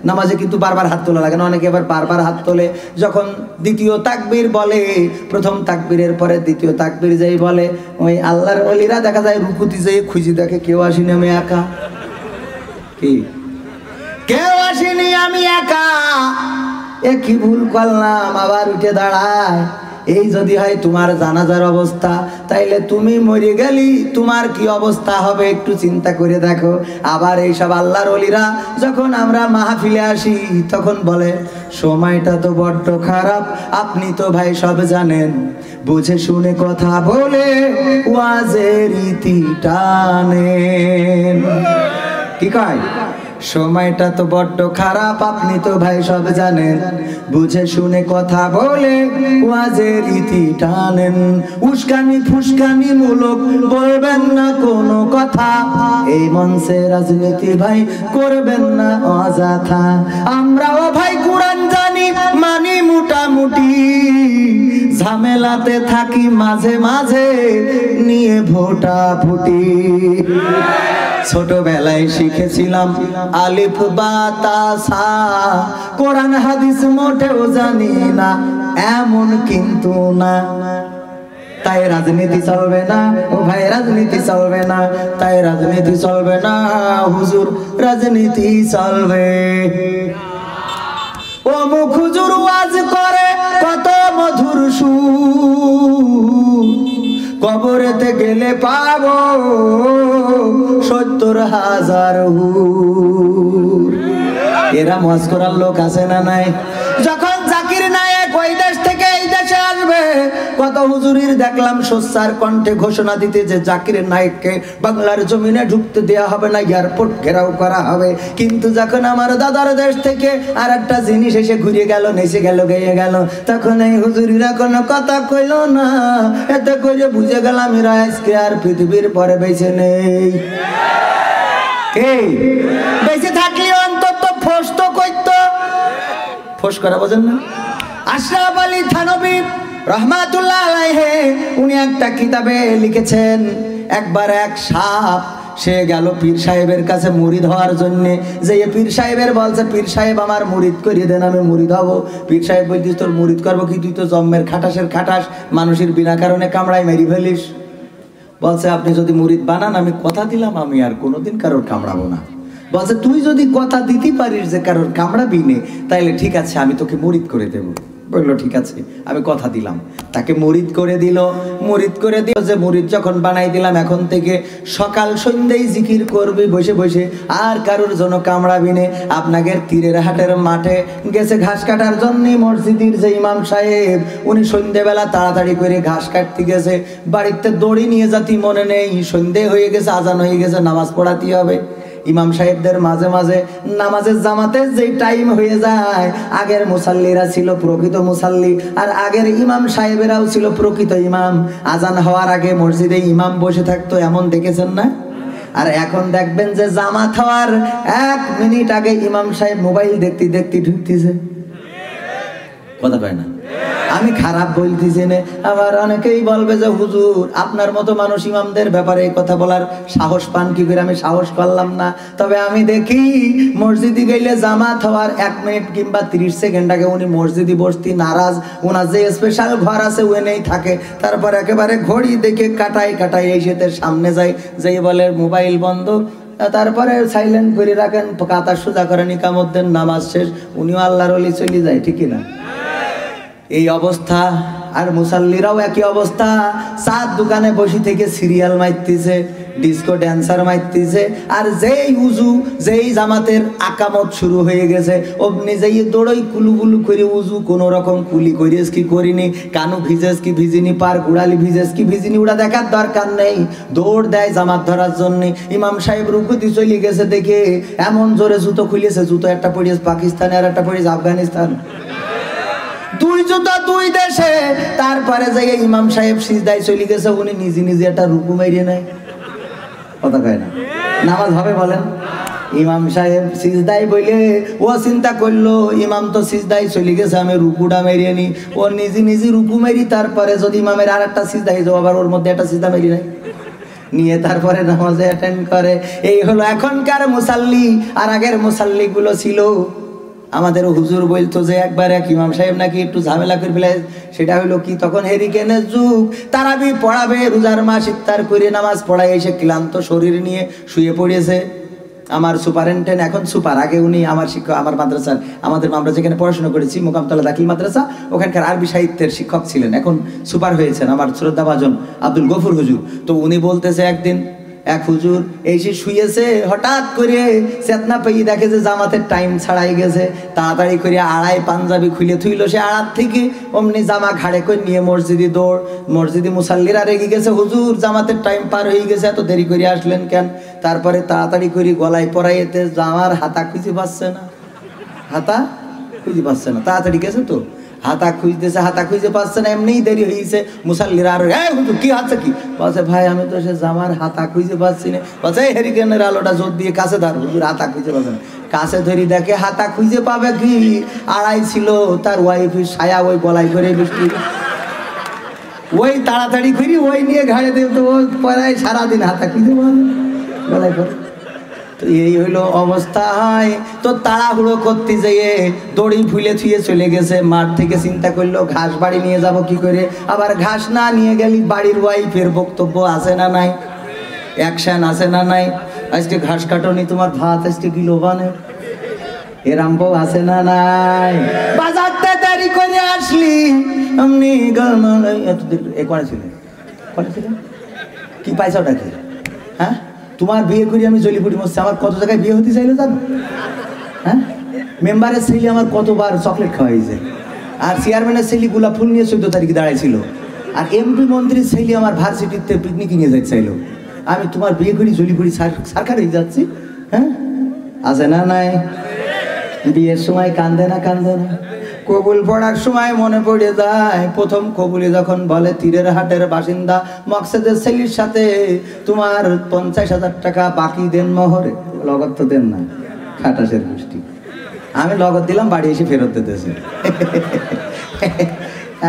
নামাজে কিন্তু বারবার হাত তোলা লাগে না, অনেকে আবার বারবার হাত তোলে। যখন দ্বিতীয় তাকবীর বলে, প্রথম তাকবীরের পরে দ্বিতীয় তাকবীর যেই বলে, ওই আল্লাহর ওলিরা দেখা যায় রুকুতি যেয়ে খুঁজি দেখে কেউ আসেনি, আমি একা, কি কেউ আসেনি, আমি একা, এ কি ভুল করলাম, আবার উঠে দাঁড়ায়। এই যদি হয় তোমার জানাজার অবস্থা, তাইলে তুমি মরে গেলি তোমার কি অবস্থা হবে একটু চিন্তা করে দেখো। আবার এইসব আল্লাহর ওলিরা যখন আমরা মাহফিলে আসি তখন বলে, সময়টা তো বড্ড খারাপ, আপনি তো ভাই সব জানেন, বুঝে শুনে কথা বলে ওয়াজের ইতি টানেন। কি কয়? সময়টা তো বড্ড খারাপ, আপনি তো ভাই সব জানেন, বুঝে শুনে কথা বলে ওয়াজের ইতি টানেন। উস্কানি ফুসকানি মূলক বলবেন না কোনো কথা, এই মঞ্চে রাজনীতি ভাই করবেন না অযথা। আমরাও ভাই কোরআন জানি, মানি মোটামুটি, ঝামেলাতে থাকি মাঝে মাঝে নিয়ে ভোটাভুটি। ছোটবেলায় শিখেছিলাম আলিফ বা তা সা, কোরআন হাদিস মোটেও জানি না এমন কিন্তু না, তাই রাজনীতি চলবে না, ও ভাই রাজনীতি চলবে না, তাই রাজনীতি চলবে না হুজুর, রাজনীতি চলবে। ও মুখ হুজুর ওয়াজ করে কত মধুর সুর, কবরেতে গেলে পাবো ৭০,০০০ হুর। এরা মজ করার লোক আছে না নাই? যখন জাকির নায়েক ওই দেশ থেকে এই দেশে আসবে, কত হুজুরির দেখলাম সোচ্চার কণ্ঠে ঘোষণা দিতে যে জাকির নায়েককে বাংলার জমিনে ঢুকতে দেওয়া হবে না, এয়ারপোর্ট ঘেরাও করা হবে। কিন্তু যখন আমার দাদার দেশ থেকে আর একটা জিনিস এসে ঘুরে গেল, নেচে গেল, গেয়ে গেল, তখন এই হুজুরিরা কোনো কথা কইল না। এতে করে বুঝে গেলাম এরা আজকে আর পৃথিবীর পরে বেঁচে নেই। কে বেঁচে থাকলে অন্তত ফোস তো করতো, ফোস করা বোঝেন না? আশরাফ আলী থানভী রহমাতুল্লাহ আলাইহি উনি একটা কিতাবে লিখেছেন, একবার এক সাপ সে গেল পীর সাহেবের কাছে মুরিদ হওয়ার জন্য, যে পীর সাহেবের বলছে, পীর সাহেব আমার মুরিদ করিয়ে দেন, আমি মুরিদ হব। পীর সাহেব বলছিস তোর মুরিদ করবো কি, তুই তো জন্মের খাটাসের খাটাস, মানুষের বিনা কারণে কামড়াই মেরি ফেলিস। বলছে আপনি যদি মুরিদ বানান, আমি কথা দিলাম আমি আর কোনোদিন কারোর কামড়াবো না। বলছে তুই যদি কথা দিতে পারিস যে কারোর কামড়াবি নে, তাইলে ঠিক আছে আমি তোকে মুরিদ করে দেবো। বললো ঠিক আছে, আমি কথা দিলাম। তাকে মুরিদ করে দিল, মুরিদ করে দিল, যে মুরিদ যখন বানাই দিলাম, এখন থেকে সকাল সন্ধ্যায় জিকির করবি বসে বসে, আর কারোর জন্য কামড়াবি নে। আপনাকে তীরের হাটের মাঠে গেছে ঘাস কাটার জন্য, মসজিদের যে ইমাম সাহেব উনি সন্ধ্যেবেলা তাড়াতাড়ি করে ঘাস কাটতে গেছে, বাড়িতে দড়ি নিয়ে যাতি মনে নেই, সন্ধ্যে হয়ে গেছে, আজান হয়ে গেছে, নামাজ পড়াতে হবে। ইমাম সাহেবদের মাঝে মাঝে নামাজের জামাতে যেই টাইম হয়ে যায়, আগের মুসাল্লিরা ছিল প্রকৃত মুসাল্লি, আর আগের ইমাম সাহেবেরাও ছিল প্রকৃত ইমাম। আজান হওয়ার আগে মসজিদে ইমাম বসে থাকতো, এমন দেখেছেন না? আর এখন দেখবেন যে জামাত হওয়ার 1 মিনিট আগে ইমাম সাহেব মোবাইল দেখতে দেখতে ঢুকতেছে। কথা কয় না? আমি খারাপ বলতেছি না, আবার অনেকেই বলবে যে হুজুর আপনার মতো মানুষ ইমামদের ব্যাপারে এই কথা বলার সাহস পান কি করে? আমি সাহস করলাম না। তবে আমি দেখি মসজিদে গেলে জামাত হওয়ার 1 মিনিট কিংবা 30 সেকেন্ড আগে উনি মসজিদে বসতে নারাজ, ওনার যে স্পেশাল ঘর আছে ওখানেই থাকে, তারপর একেবারে ঘড়ি দেখে কাটাই কাটাই এই সেতের সামনে যায়, যেই বলে মোবাইল বন্ধ, তারপরে সাইলেন্ট করে রাখেন, কাতা সোজা করেন, ইকামত দেন, নামাজ শেষ, উনিও আল্লাহর ওলি চলে যায়। ঠিকই না? এই অবস্থা। আর মুসাল্লিরাও একই অবস্থা, চার দোকানে বসে থেকে সিরিয়াল মারতেছে, ডিস্কো ড্যান্সার মারতেছে, আর যেই উজু যেই জামাতের আকামত শুরু হয়ে গেছে অমনি যেই দৌড়ই কুলুকুলু করে উজু কোন রকম কুলি করিস কি করিনি, কানু ভিজেস কি ভিজিনি, পার গুড়ালি ভিজেস কি ভিজিনি, ওটা দেখার দরকার নেই, দৌড় দেয় জামাত ধরার জন্য। ইমাম সাহেব রুকুতি চলে গেছে দেখে এমন জোরে জুতো খুলেছে, জুতো একটা পড়িয়েছে পাকিস্তানে আর একটা পড়িয়েছে আফগানিস্তান, 2 জুতা 2 দেশে। তারপরে যাই ইমাম সাহেব সিজদায় চলে গেছে, উনি নিজে নিজে একটা রুকু মারিয়ে নেয়। কথা কয় না? নামাজ হবে বলেন? ইমাম সাহেব সিজদায় বলে ও চিন্তা করলো ইমাম তো সিজদায় চলে গেছে, আমি রুকুটা মেরিয়ে নি, ও নিজে নিজে রুকু মেরি, তারপরে যদি ইমামের আর একটা সিজদায় যাও আবার ওর মধ্যে একটা সিজদা মেরি নেয়। নিয়ে তারপরে নামাজে অ্যাটেন্ড করে। এই হলো এখনকার মুসাল্লি। আর আগের মুসাল্লি গুলো ছিল, আমাদের হুজুর বলতো যে একবার এক ইমাম সাহেব নাকি একটু ঝামেলা করে ফেলে, সেটা হলো কি তখন হেরিকেনের যুগ, তারাবি পড়াবে, রোজার মাস ইফতার করে নামাজ পড়ায় এসে ক্লান্ত শরীর নিয়ে শুয়ে পড়েছে। আমার সুপারিনটেন্ডেন্ট এখন সুপার, আগে উনি আমার শিক্ষক, আমার মাদ্রাসার, আমরা যেখানে পড়াশোনা করেছি মোকামতলা দাখিল মাদ্রাসা, ওখানকার আরবি সাহিত্যের শিক্ষক ছিলেন, এখন সুপার হয়েছেন আমার শ্রদ্ধাভাজন আব্দুল গফুর হুজুর। তো উনি বলতেছে একদিন এক হুজুর এসে শুয়েছে, হঠাৎ করে চেতনা পেয়ে দেখে যে জামাতের টাইম ছাড়াই গেছে, তাড়াতাড়ি করে আড়াই পাঞ্জাবি খুলে থুইল সে আড়ার থেকে, অমনি জামা ঘাড়ে করে নিয়ে মসজিদে দৌড়। মসজিদে মুসাল্লিরা রেগে গেছে, হুজুর জামাতের টাইম পার হয়ে গেছে, এত দেরি করে আসলেন কেন? তারপরে তাড়াতাড়ি করে গলায় পরাইতে জামার হাতা খুঁজে পাচ্ছে না, হাতা খুঁজে পাচ্ছে না, তাড়াতাড়ি গেছে তো হাতা খুঁজতেছে, হাতা খুঁজে পাচ্ছে না, এমনিই দেরি হয়েছে। মুসাল্লিরা আর হুজুর কি আছে কি? বলছে ভাই আমি তো সে জামার হাতা খুঁজে পাচ্ছি না। বলছে এই হেরিকেনের আলোটা জোর দিয়ে কাছে ধর, হুজুর হাতা খুঁজে পাবে না। কাছে ধরি দেখে হাতা খুঁজে পাবে কি, আড়াই ছিল তার ওয়াইফের সায়া ওই গলায় করে বৃষ্টি, ওই তাড়াতাড়ি করি ওই নিয়ে ঘাড়ে দেব, তো ওই পড়ায় সারাদিন হাতা খুঁজে পাবে গলায় করে। তো এই হইলো অবস্থা হয়। তো তাড়াহুড়ো করতে যেয়ে দড়ি ফুলে থুয়ে চলে গেছে মাঠ থেকে, চিন্তা করলো ঘাস বাড়ি নিয়ে যাব কি করে। আবার ঘাস না নিয়ে গেলি বাড়ির ওয়াইফের বক্তব্য আছে না নাই, অ্যাকশন আছে না নাই, আজকে ঘাস কাটনি তোমার ভাত আজকে কি লোবানে, এরাম বউ আছে না নাই। বাজারতে দেরি করে আসলি এমনি করেছিলেন কি পাইছা ওটা কি? হ্যাঁ তোমার বিয়ে করি আমি জলিপুরি মরছি, আমার কত জায়গায় বিয়ে হতে চাইলো জানো? হ্যাঁ মেম্বারের ছেলে আমার কতবার চকলেট খাওয়াইছে, আর চেয়ারম্যানের ছেলে গোলাপ ফুল নিয়ে 14 তারিখে দাঁড়াইছিল, আর এমপি মন্ত্রীর ছেলে আমার ভার্সিটিতে পিকনিক নিয়ে যেতে চাইলো। আমি তোমার বিয়ে করি জলিপুরি সরকার হয়ে যাচ্ছি। হ্যাঁ আছে না নাই? বিয়ের সময় কান্দে না কান্দে না? কবুল পড়ার সময় মনে পড়ে যায় প্রথম কবুলে যখন বলে তীরের হাটের বাসিন্দা মকসেদের ছেলের সাথে তোমার 50,000 টাকা বাকি দেন মোহরে, লগত তো দেন না, খাটাসের গোষ্ঠী। আমি লগত দিলাম, বাড়ি এসে ফেরত দিতেছি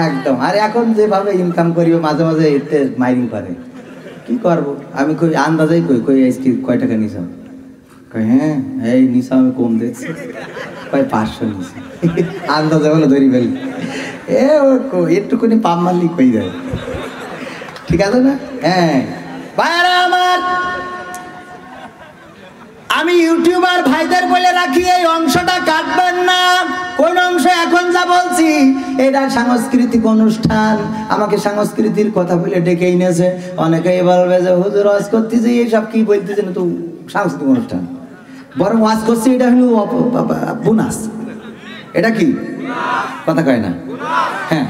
একদম। আর এখন যেভাবে ইনকাম করি মাঝে মাঝে এতে মাইরিং করে, কি করবো আমি কই আন্দাজেই কই আজকে কয় টাকা নিছাম, হ্যাঁ এই নিশা আমি কম দেখছি, প্রায় 500 নিছি, আন্দাজে বলে ধরি ফেলি, একটুখানি পাম মারলি কই যায়, ঠিক আছে না? হ্যাঁ ভাইরা আমার, আমি ইউটিউবার ভাইদের বলে রাখি এই অংশটা কাটবেন না। কোন অংশ? এখন যা বলছি এটা সাংস্কৃতিক অনুষ্ঠান, আমাকে সংস্কৃতির কথা বলে ডেকে এনেছে। অনেকেই বলবে যে হুজুর ওয়াজ করতেছি এইসব কি বলতেছেন, তো সাংস্কৃতিক অনুষ্ঠান, বরং ওয়াজ করছি এটা হলো বোনাস। এটা কি কথা কয় না? হ্যাঁ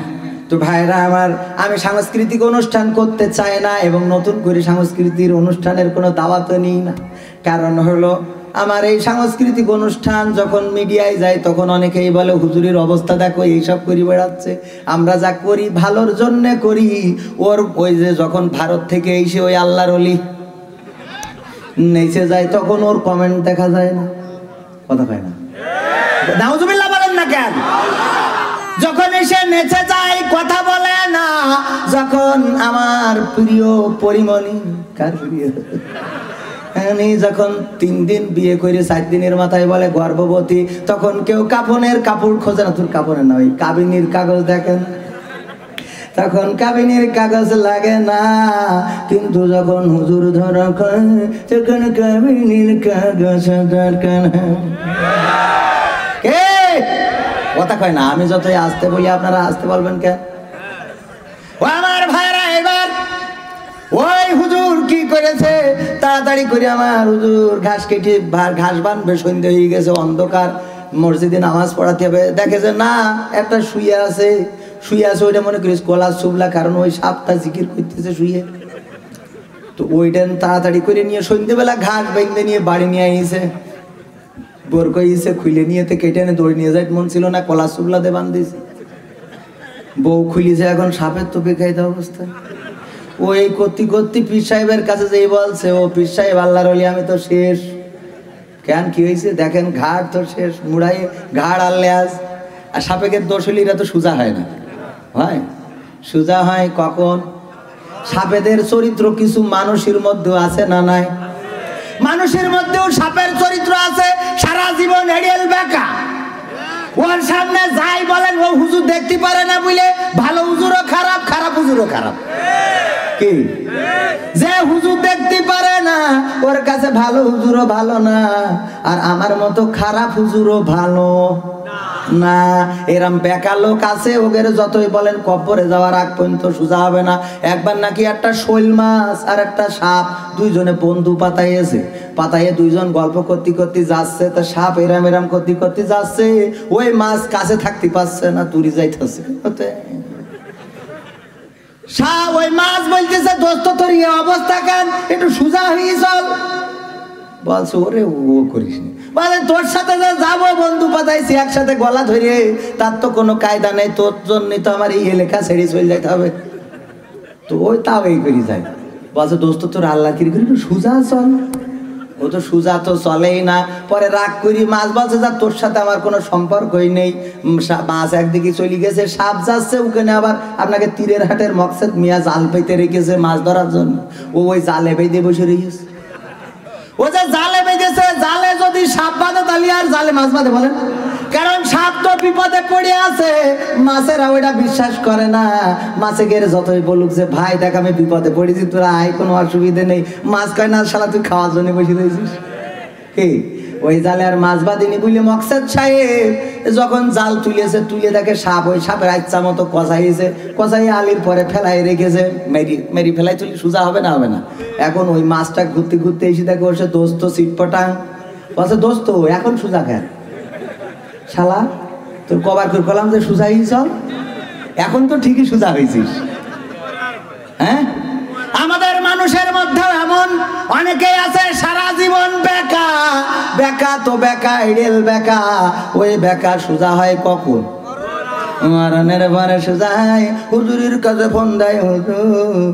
তো ভাইরা আমার, আমি সাংস্কৃতিক অনুষ্ঠান করতে চাই না এবং নতুন করে সাংস্কৃতিক অনুষ্ঠানের কোনো দাওয়াত নিই না। কারণ হলো আমার এই সাংস্কৃতিক অনুষ্ঠান যখন মিডিয়ায় যায় তখন অনেকেই বলে হুজুরের অবস্থা দেখো এইসব করি বেড়াচ্ছে। আমরা যা করি ভালোর জন্যে করি। ওর ওই যে যখন ভারত থেকে এসে ওই আল্লাহর ওলি নেচে যায় তখন ওর কমেন্ট দেখা যায় না, কথা কয় না? নাউজুবিল্লাহ বলেন না কেন? যখন এসে নেচে যায় কথা বলে না। যখন আমার প্রিয় পরিমণি, কার প্রিয়, যখন 3 দিন বিয়ে করে 4 দিনের মাথায় বলে গর্ভবতী, তখন কেউ কাপনের কাপড় খোঁজে না, তোর কাপড়ের না ওই কাবিনীর কাগজ দেখেন, তখন কাবিনীর কাগজ লাগে না। কিন্তু যখন হুজুর ধরা খায় তখন কাবিনীর কাগজ দরকার। কে কথা কয় না? আমি যতই আসতে বলি আপনারা আসতে বলবেন কেন? ও আমার ভাইরা, এবার ওই হুজুর কি করেছে, তাড়াতাড়ি করে আমার হুজুর ঘাস কেটে ঘাস বানবে, সন্ধ্যে হয়ে গেছে, অন্ধকার, মসজিদে নামাজ পড়াতে হবে। দেখে যে না একটা শুয়ে আছে, ওইটা মনে করিস কলা শুভলা, কারণ ওই সাপটা জিকির করতেছে শুয়ে। তো ওইটা তাড়াতাড়ি করে নিয়ে সন্ধ্যেবেলা ঘাস বেঁধে নিয়ে বাড়ি নিয়ে আইছে, বোর কইছে খুলে নিয়েতে কেটে এনে দৌড়ে নিয়ে যাইতে মন ছিল না, কলা শুভলা দিয়ে বান্ধিছে। বউ খুলিছে, এখন সাপের তো বেখাইতে অবস্থা। ওই করতে করতে পীর সাহেবের কাছে যেই বলছে, ও পীর সাহেব আল্লাহর ওলি আমি তো শেষ। কেন কি হয়েছে দেখেন, ঘাড় তো শেষ, মুড়াই ঘাড় আর লেজ। আর সাপেকের দোষ হলে এরা তো সোজা হয় না, হয় সোজা হয় কখন? সাপেদের চরিত্র কিছু মানুষের মধ্যে আছে না নাই? মানুষের মধ্যেও সাপের চরিত্র আছে। সারা জীবন এড়িয়েল বেকা, ওর সামনে যাই বলেন ও হুজুর দেখতে পারে না বলে ভালো হুজুরও খারাপ, খারাপ হুজুরও খারাপ। কি যে হুজুর দেখতে পারে না ওর কাছে ভালো হুজুরও ভালো না, আর আমার মতো খারাপ হুজুরও ভালো না। এরম বেকা লোক আছে, ওদের যতই বলেন কবরে যাওয়ার আগ পর্যন্ত সোজা হবে না। একবার নাকি একটা শৈল মাছ আর একটা সাপ দুইজনে বন্ধু পাতাইয়েছে, পাতাইয়ে দুইজন গল্প করতে করতে যাচ্ছে, তা সাপ এরাম এরাম করতে করতে যাচ্ছে, ওই মাছ কাছে থাকতে পারছে না, দূরে যাইতেছে। সাপ ওই মাছ বলতেছে, দোস্ত তোর এই অবস্থা কেন, একটু সোজা হয়ে চল। বলছে ওরে ও করিস না, বলে তোর সাথে যাবো বন্ধু পাতাইছি একসাথে গলা ধরে, তার তো কোনো কায়দা নেই, তোর জন্য তো আমার এই এলাকা ছেড়ে চলে যেতে হবে। তো ওই তাও এই করি যায়। বলছে দোস্ত তোর আল্লাহ কি করি, একটু সোজা চল। ও তো সোজা তো চলেই না। পরে রাগ করি মাছ বলছে যা তোর সাথে আমার কোনো সম্পর্কই নেই। মাছ একদিকে চলে গেছে, সাপ যাচ্ছে, ওখানে আবার আপনাকে তীরের হাটের মকসেদ মিয়া জাল পেতে রেখেছে মাছ ধরার জন্য, ও ওই জালে বেঁধে বসে রেখেছে। ও যে জালে বেঁধেছে, জালে যদি সাপ বাঁধে তাহলে আর জালে মাছ বাঁধে বলেন? কারণ সাপ তো বিপদে পড়ে আছে, মাছেরা ওইটা বিশ্বাস করে না। মাছে গেলে যতই বলুক যে ভাই দেখ আমি বিপদে পড়েছি, তোরা আয়, কোনো অসুবিধে নেই। মাছ কয় না শালা তুই খাওয়ার জন্য বসে রয়েছিস। কি ওই জালে আর মাছ বাঁধিনি বুঝলে মকসেদ সাহেব যখন জাল তুলেছে, তুলে দেখে সাপ, ওই সাপের ইচ্ছা মতো কষাইছে, কষাই আলির পরে ফেলাই রেখেছে, মেরি ফেলাই তুলি সোজা হবে না, হবে না। এখন ওই মাছটা ঘুরতে ঘুরতে এসে দেখে ওর সে দোস্ত সিটপটাং বলছে, দোস্ত এখন সোজা কেন, শালা তোর কবার করে বললাম যে সোজা হয়ে চল, এখন তো ঠিকই সোজা হয়েছিস। হ্যাঁ, আমাদের মানুষের মধ্যে এমন অনেকেই আছে সারা জীবন বেকা, বেকা তো বেকা, এড়েল বেকা। ওই বেকা সোজা হয় কখন? মরণের পরে সোজা হয়। হুজুরের কাছে ফোন দেয়, হুজুর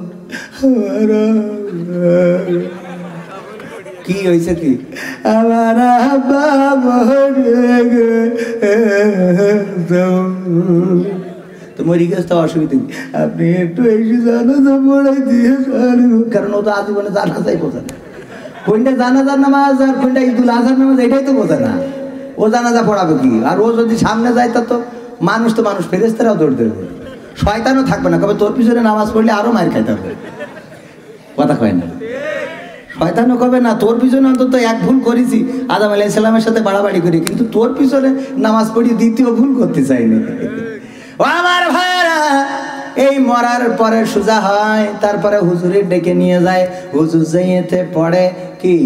কি হয়েছে, কি আমার আব্বা মরে তো মরি গেছে, তো অসুবিধা নেই, আপনি একটু এসে জানাজা পড়াই দিয়ে, কারণ ও তো আজীবনে জানাজাই বোঝে না, কোনটা জানাজার নামাজ আর কোনটা ঈদুল আজহার নামাজ এটাই তো বোঝে না। ও জানাজা পড়াবে কি? আর ও যদি সামনে যায় তা তো মানুষ তো মানুষ, ফেরেশতারাও দৌড় দেবে, শয়তানও থাকবে না, কবে তোর পিছনে নামাজ পড়লে আরো মার খাইতে হবে। কথা কয় না, শয়তানও কবে না তোর পিছনে অন্তত এক ভুল করেছি আদম আলাইহিস সালামের সাথে বাড়াবাড়ি করি, কিন্তু তোর পিছনে নামাজ পড়ি দ্বিতীয় ভুল করতে চাইনি। ও আমার ভাইরা, এই মরার পরে সোজা হয়, তারপরে হুজুরের ডেকে নিয়ে যায়, হুজুর যাইতে পড়ে কি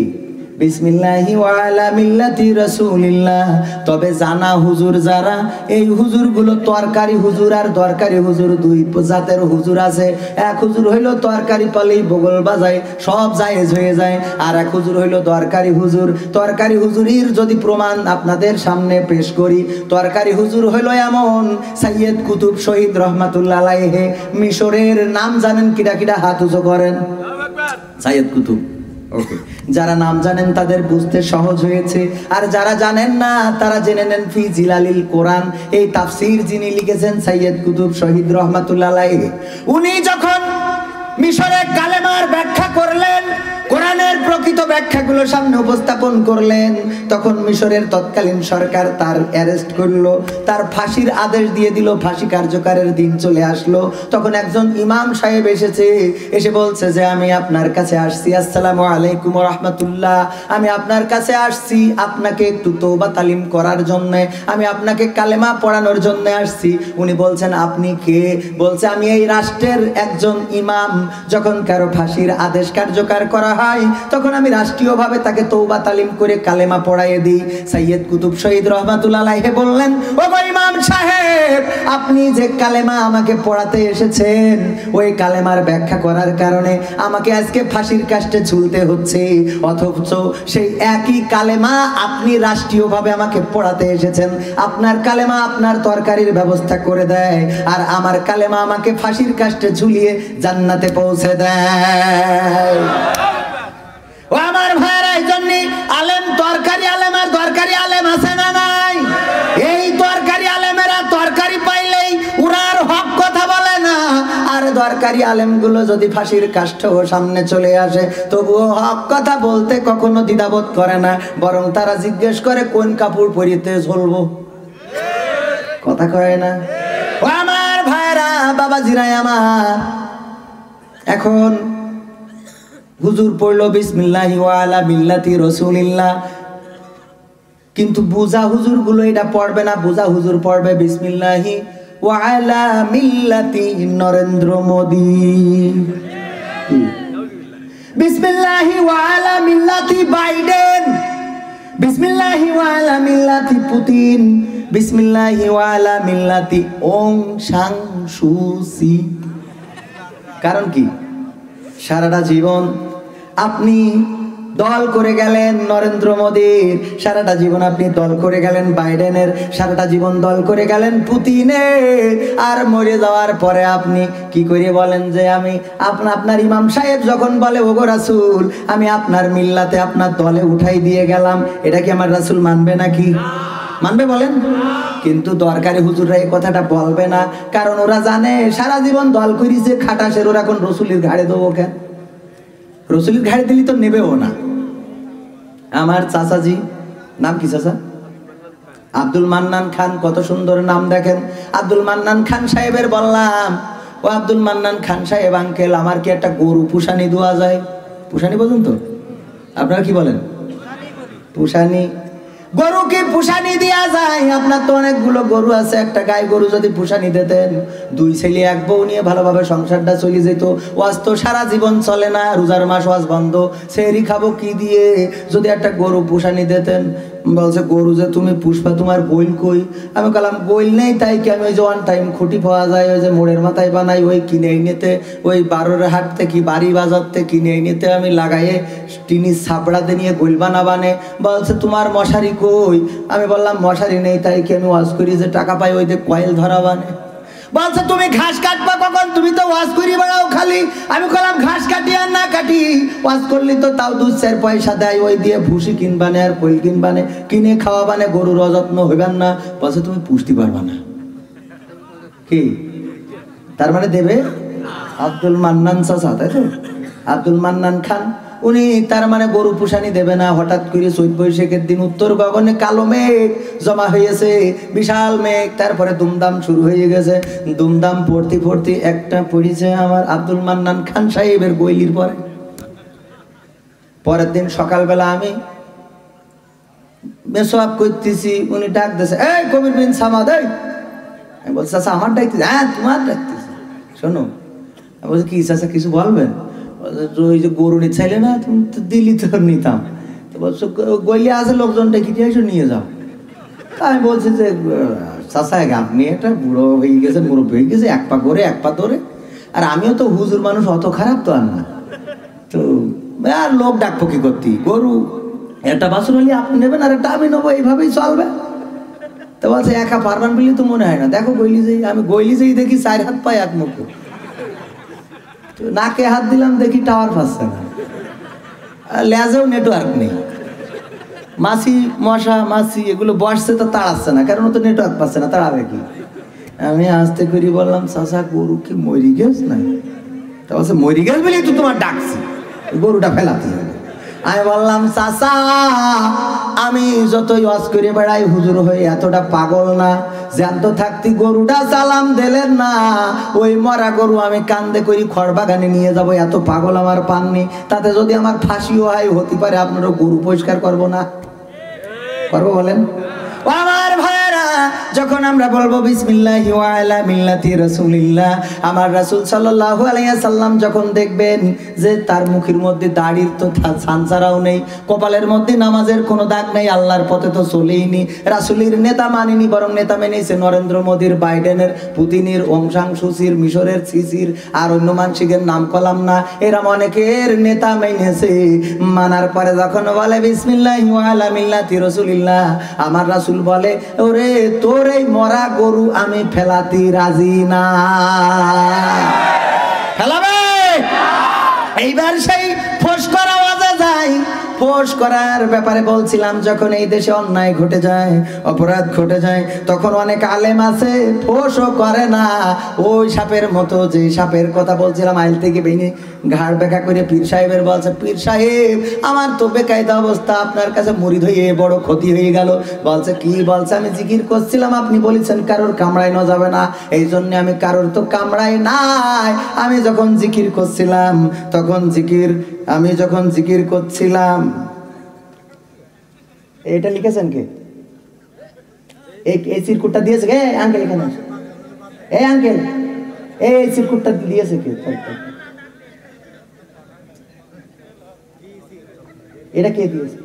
বিসমিল্লাহি ওয়া আলা মিল্লাতি রাসূলিল্লাহ। তবে জানা হুজুর যারা, এই হুজুরগুলো তরকারি হুজুর আর দরকারি হুজুর, দুই জাতের হুজুর আছে। এক হুজুর হইল তরকারি পালেই বগল বাজায়, সব জায়েজ হয়ে যায়। আর এক হুজুর হইল দরকারি হুজুর। তরকারি হুজুরির যদি প্রমাণ আপনাদের সামনে পেশ করি, তরকারি হুজুর হইল এমন সাইয়েদ কুতুব শহীদ রহমাতুল্লাহ আলাইহি। মিশরের নাম জানেন কিডা কিডা? হাত উঁচু করেন। সাইয়েদ কুতুব, ওকে, যারা নাম জানেন তাদের বুঝতে সহজ হয়েছে, আর যারা জানেন না তারা জেনে নেন ফি জিলালিল কোরআন। এই তাফসীর যিনি লিখেছেন সাইয়েদ কুতুব শহীদ রহমাতুল্লাহ আলাইহি, উনি যখন মিশরে কালেমার ব্যাখ্যা করলেন, কোরআনের প্রকৃত ব্যাখ্যাগুলো সামনে উপস্থাপন করলেন, তখন মিশরের তৎকালীন সরকার তার অ্যারেস্ট করলো, তার ফাঁসির আদেশ দিয়ে দিল, ফাঁসি কার্যকরের দিন চলে আসলো। তখন একজন ইমাম সাহেব এসেছে, এসে বলছে যে আমি আপনার কাছে আসছি, আসসালামু আলাইকুম ওয়া রাহমাতুল্লাহ, আমি আপনার কাছে আসছি আপনাকে একটু তওবা তালিম করার জন্য, আমি আপনাকে কালেমা পড়ানোর জন্য আসছি। উনি বলছেন আপনি কে? বলছে আমি এই রাষ্ট্রের একজন ইমাম, যখন কারো ফাঁসির আদেশ কার্যকর করা হয় তখন আমি রাষ্ট্রীয়ভাবে তাকে তওবা তালিম করে কালেমা পড়াইয়ে দিই। সাইয়েদ কুতুব শহীদ রহমাতুল্লাহ আলাইহি বললেন, ও ইমাম সাহেব, আপনি যে কালেমা আমাকে পড়াতে এসেছেন, ওই কালেমার ব্যাখ্যা করার কারণে আমাকে আজকে ফাঁসির কাস্টে ঝুলতে হচ্ছে, অথচ সেই একই কালেমা আপনি রাষ্ট্রীয়ভাবে আমাকে পড়াতে এসেছেন। আপনার কালেমা আপনার তরকারির ব্যবস্থা করে দেয়, আর আমার কালেমা আমাকে ফাঁসির কাস্টে ঝুলিয়ে জান্নাতে পৌঁছে দেয়। ও আমার ভাইরা, এই জন্য আলেম তরকারি আলেম আর দরকারি আলেম আছে না নাই? এই তরকারি আলেমেরা তরকারি পাইলেই ওরা আর হক কথা বলে না, আর দরকারি সরকারি আলেমগুলো যদি ফাঁসির কাষ্ঠও সামনে চলে আসে তবুও হক কথা বলতে কখনো দ্বিধাবোধ করে না, বরং তারা জিজ্ঞেস করে কোন কাপড় পরিতে চলবো। কথা কয় না? ও আমার ভাইরা, বাবাজিরাই আমার, এখন হুজুর পড়লো বিসমিল্লাহি ওয়া আলা মিল্লাতি রাসূলিল্লাহ, কিন্তু বুঝা হুজুর গুলো এটা পড়বে না। বুঝা হুজুর পড়বে বিসমিল্লাহি ওয়া আলা মিল্লাতি নরেন্দ্র মোদি, বিসমিল্লাহি ওয়া আলা মিল্লাতি বাইডেন, বিসমিল্লাহি ওয়া আলা মিল্লাতি পুতিন, বিসমিল্লাহি ওয়া আলা মিল্লাতি ওং সাং সু সি। কারণ কি? সারাটা জীবন আপনি দল করে গেলেন নরেন্দ্র মোদীর, সারাটা জীবন আপনি দল করে গেলেন বাইডেনের, সারাটা জীবন দল করে গেলেন পুতিনের, আর মরে যাওয়ার পরে আপনি কি করে বলেন যে আমি আপনার ইমাম সাহেব যখন বলে ওগো রাসূল আমি আপনার মিল্লাতে আপনার দলে উঠাই দিয়ে গেলাম, এটা কি আমার রাসূল মানবে নাকি? মানবে বলেন? কিন্তু দরকারি হুজুররা এই কথাটা বলবে না, কারণ ওরা জানে সারা জীবন দল করিছে খাটাসের, ওরা এখন রসুলের ঘাড়ে দেবো কেন? রসুলের ঘাড়ে দিলি তো নেবেও না। আমার চাচাজি, নাম কি চাচা? আব্দুল মান্নান খান, কত সুন্দর নাম দেখেন। আব্দুল মান্নান খান সাহেবের বললাম, ও আব্দুল মান্নান খান সাহেব আঙ্কেল, আমার কি একটা গরু পুষানি দেওয়া যায়? পুষানি বোঝেন তো? আপনারা কি বলেন? পুষানি, গরুকে পুষানি দেওয়া যায়? আপনার তো অনেকগুলো গরু আছে, একটা গাই গরু যদি পুষানি দিতেন, 2 ছেলে 1 বউ নিয়ে ভালোভাবে সংসারটা চলে যেত। ওয়াজ তো সারা জীবন চলে না, রোজার মাস ওয়াজ বন্ধ, সেহরি খাবো কি দিয়ে? যদি একটা গরু পুষানি দিতেন। বলছে গরু যে তুমি পুষবা, তোমার গোইল কই? আমি বললাম গোইল নেই, তাই কি আমি ওই যে ওয়ান টাইম খুঁটি পাওয়া যায় ওই যে মোড়ের মাথায় বানাই, ওই কিনে নিতে, ওই 12 হাট থেকে বাড়ি বাজারতে কিনে নিতে আমি লাগাইয়ে টিনির ছাপড়াতে নিয়ে গোইল বানাবানে। বলছে তোমার মশারি কই? আমি বললাম মশারি নেই, তাই কি আমি ওয়াজ করি যে টাকা পাই ওই যে কয়েল ধরা বানে। বলছে তুমি ঘাস কাটবা কখন? তুমি তো ওয়াজ করি বেড়াও খালি। আমি বললাম ঘাস কাটি আর না কাটি, ওয়াজ করলি তো তাও 2-4 পয়সা দেয়, ওই দিয়ে ভুসি কিনবানে আর কইল কিনবানে, কিনে খাওয়াবানে, গরুর অযত্ন হইবেন না। বলছে তুমি পুষতে পারবা না। কি তার মানে দেবে? আব্দুল মান্নান চাচা, তাই তো? আব্দুল মান্নান খান, উনি তার মানে গরু পুষানি দেবে না। হঠাৎ করে চৈত বৈশাখের দিন উত্তর গগনে কালো মেঘ জমা হয়েছে, বিশাল মেঘ, তারপরে দুমদাম শুরু হয়ে গেছে। দুমদাম পড়তে পড়তে একটা পড়েছে আমার আব্দুল মান্নান খান সাহেবের গৈলির পরে। পরের দিন সকালবেলা আমি মেসওয়াক করতেছি, উনি ডাক দিয়েছে, এই কবির বিন সামাদ। আমি বলছি চাচা আমার ডাকতেছি? হ্যাঁ তোমার ডাকতেছি। শোনো, আমি বলছি কি চাচা কিছু বলবেন? ওই যে গরু নিতে চাইলে না, তুমি তো দিল্লি তো নিতাম, তো বলছো গইলে আছে লোকজন ডেকে দিয়ে এসে নিয়ে যাও। আমি বলছি যে চাচা আপনি একটা বুড়ো হয়ে গেছেন, মুরব্বী হয়ে গেছে, 1 পা করে 1 পা ধরে, আর আমিও তো হুজুর মানুষ, অত খারাপ তো আর না, তো আর লোক ডাকবো কি করতে? গরু একটা বাছুর হলে আপনি নেবেন আর একটা আমি নেবো, এইভাবেই চলবে। তো বলছে একা পারবান বলে তো মনে হয় না, দেখো গইলি যাই। আমি গইলি যাই দেখি 4 হাত পায় 1 মুখ, নাকে হাত দিলাম দেখি টাওয়ার পাচ্ছে না, লেজেও নেটওয়ার্ক নেই। মাছি মশা মাছি এগুলো বসছে তো তাড়াচ্ছে না, কারণ তো নেটওয়ার্ক পাচ্ছে না, তাড়াবে কি? আমি আস্তে করে বললাম চাচা গরু কি মরি গেছ না? তা বলছে মরি গেছ বলেই তো তোমার ডাকছি, গরুটা ফেলাতে হবে। আমি বললাম চাচা আমি যতই ওয়াজ করে বেড়াই হুজুর হয়ে এতটা পাগল না, জ্যান্ত থাকতি গরুটা সালাম দিলেন না, ওই মরা গরু আমি কান্দে করি খড় বাগানে নিয়ে যাব, এত পাগল আমার পাননি। তাতে যদি আমার ফাঁসিও হয় হতে পারে, আপনারও গরু পরিষ্কার করবো না? করবো বলেন? আমার ভাইরা, যখন আমরা বলবো বিসমিল্লাহি ওয়া আলা মিল্লাতি রাসূলিল্লাহ, আমার রাসূল সাল্লাল্লাহু আলাইহি সাল্লাম যখন দেখবেন যে তার মুখের মধ্যে দাড়ির তো ছানছাড়াও নেই, কপালের মধ্যে নামাজের কোনো দাগ নেই, আল্লাহর পথে তো চলেইনি, রাসূলের নেতা মানেনি, বরং নেতা মেনেছে নরেন্দ্র মোদীর, বাইডেনের, পুতিনের, ওং সাং সুচির, মিশরের সিসির, আর অন্য মানসিকের নাম কলাম না, এরা অনেকের নেতা মেনেছে। মানার পরে যখন বলে বিসমিল্লাহি ওয়া আলা মিল্লাতি রাসূলিল্লাহ, আমার রাসূল বলে ওরে তোর এই মরা গরু আমি ফেলাতে রাজি না। ফেলাবে? এইবার সেই ফসকার আওয়াজে যায়, ফোঁস করার ব্যাপারে বলছিলাম, যখন এই দেশে অন্যায় ঘটে যায়, অপরাধ ঘটে যায়, তখন অনেক আলেম আছে ফোঁসও করে না। ওই সাপের মতো, যে সাপের কথা বলছিলাম, আইল থেকে ভেঙে ঘাড় বেঁকা করে পীর সাহেবের বলছে, পীর সাহেব আমার তো বেকায়দা অবস্থা, আপনার কাছে মুরিদ হয়ে বড় ক্ষতি হয়ে গেল। বলছে কি? বলছে আমি জিকির করছিলাম, আপনি বলেছেন কারোর কামড়ানো যাবে না, এই জন্য আমি কারোর তো কামড়াই নাই। আমি যখন জিকির করছিলাম, আমি যখন জিকির করছিলাম, এটা লিখেছেন কে? এই চিরকুটটা দিয়েছে কে? আঙ্কেল এখানে, এই আঙ্কেল এই চিরকুটটা দিয়েছে কে? এটা কে দিয়েছে?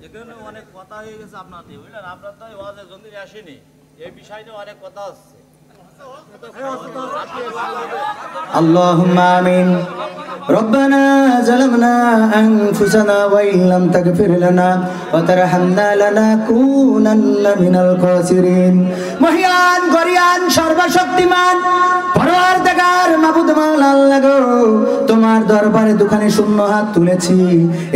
এখানে অনেক কথা হয়ে গেছে আপনাদের, বুঝলেন? আপনার তো ওয়াজে জন্য আসেনি, এই বিষয় নিয়ে অনেক কথা হচ্ছে। আল্লাহুম্মা আমিন। রব্বানা যালামনা আনফুসানা ওয়া ইন লাম তাগফির লানা ওয়া তারহামনা লানাকুনান্না মিনাল খাসিরিন। মহিয়ান গরিয়ান সর্বশক্তিমান পরওয়ারদিগার মাবুদ মাওলা আল্লাহ গো, তোমার দরবারে দুখানে শূন্য হাত তুলেছি।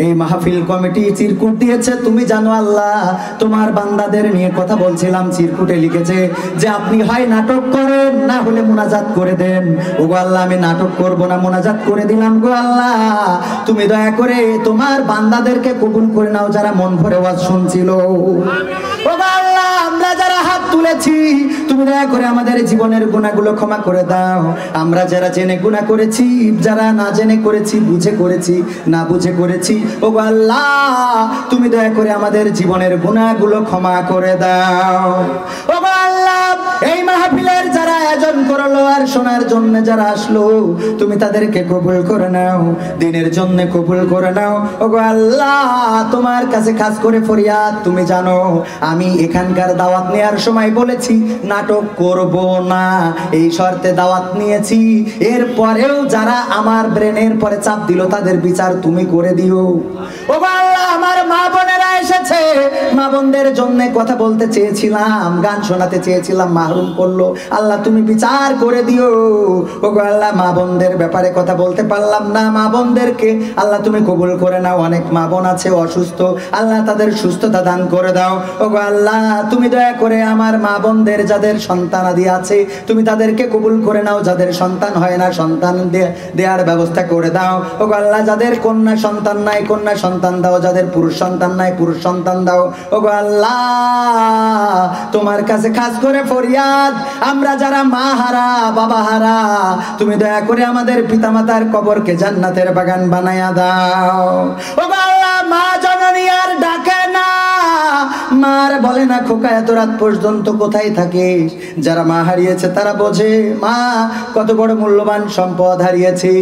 এই মাহফিল কমিটি চিরকুট দিয়েছে, তুমি জানো আল্লাহ। তোমার বান্দাদের নিয়ে কথা বলছিলাম, চিরকুটে লিখেছে যে আপনি হয় নাটক করেন, না হলে মুনাজাত করে দেন। ওগো আল্লাহ, আমি নাটক করব না, মুনাজাত করে দিলাম গো আল্লাহ। তুমি দয়া করে তোমার বান্দাদেরকে কবুল করে নাও, যারা মন ভরে ওয়াজ শুনছিল। ওগো আল্লাহ, আমরা যারা হাত তুলেছি, তুমি দয়া করে আমাদের জীবনের গুনাহগুলো ক্ষমা করে দাও। আমরা যারা জেনে গুনাহ করেছি, যারা না জেনে করেছি, বুঝে করেছি, না বুঝে করেছি, ওগো আল্লাহ তুমি দয়া করে আমাদের জীবনের গুনাহগুলো ক্ষমা করে দাও। ওগো আল্লাহ, এই মাহফিলের যারা আয়োজন করলো আর শোনার জন্য যারা আসলো, তুমি তাদেরকে কবুল করে নাও, দিনের জন্য কবুল করে নাও। ওগো আল্লাহ, তোমার কাছে খাস করে ফরিয়াদ, তুমি জানো আমি এখানকার দাওয়াত নেওয়ার সময় বলেছি নাটক করব না, এই শর্তে দাওয়াত নিয়েছি। এরপরেও যারা আমার ব্রেনের পরে চাপ দিল, তাদের বিচার তুমি করে দিও। ওগো আল্লাহ, আমার মা বোনেরা এসেছে, মা বোনদের জন্য কথা বলতে চেয়েছিলাম, গান শোনাতে চেয়েছিলাম, মাহরুম করলো। আল্লাহ তুমি বিচার করে দিও। ওগো আল্লাহ, মা বোনদের ব্যাপারে কথা বলতে পারলাম না, মা বোনদেরকে আল্লাহ তুমি কবুল করে নাও। অনেক মা বোন আছে অসুস্থ, আল্লাহ তাদের সুস্থতা দান করে দাও। ওগো আল্লাহ, তুমি দয়া করে আমার মা বোনদের যাদের সন্তানাদি আছে, তুমি তাদেরকে কবুল করে নাও। যাদের সন্তান হয় না, সন্তান দেওয়ার ব্যবস্থা করে দাও। ওগো আল্লাহ, যাদের কন্যা সন্তান নাই, কন্যা সন্তান দাও। যাদের পুরুষ সন্তান নাই, পুরুষ সন্তান দাও। ওগো আল্লাহ, তোমার কাছে খাস করে ফরিয়াদ, আমরা যারা মা হারা, বাবা হারা, তুমি দয়া করে আমাদের পিতামাতার কবরকে জান্নাতের বাগান বানায়া দাও। ওগো আল্লাহ, মা জননী আর ডাকে না, মার বলে না খোকা এত রাত পর্যন্ত কোথায় থাকিস। যারা মা হারিয়েছে তারা বোঝে মা কত বড় মূল্যবান সম্পদ হারিয়েছে।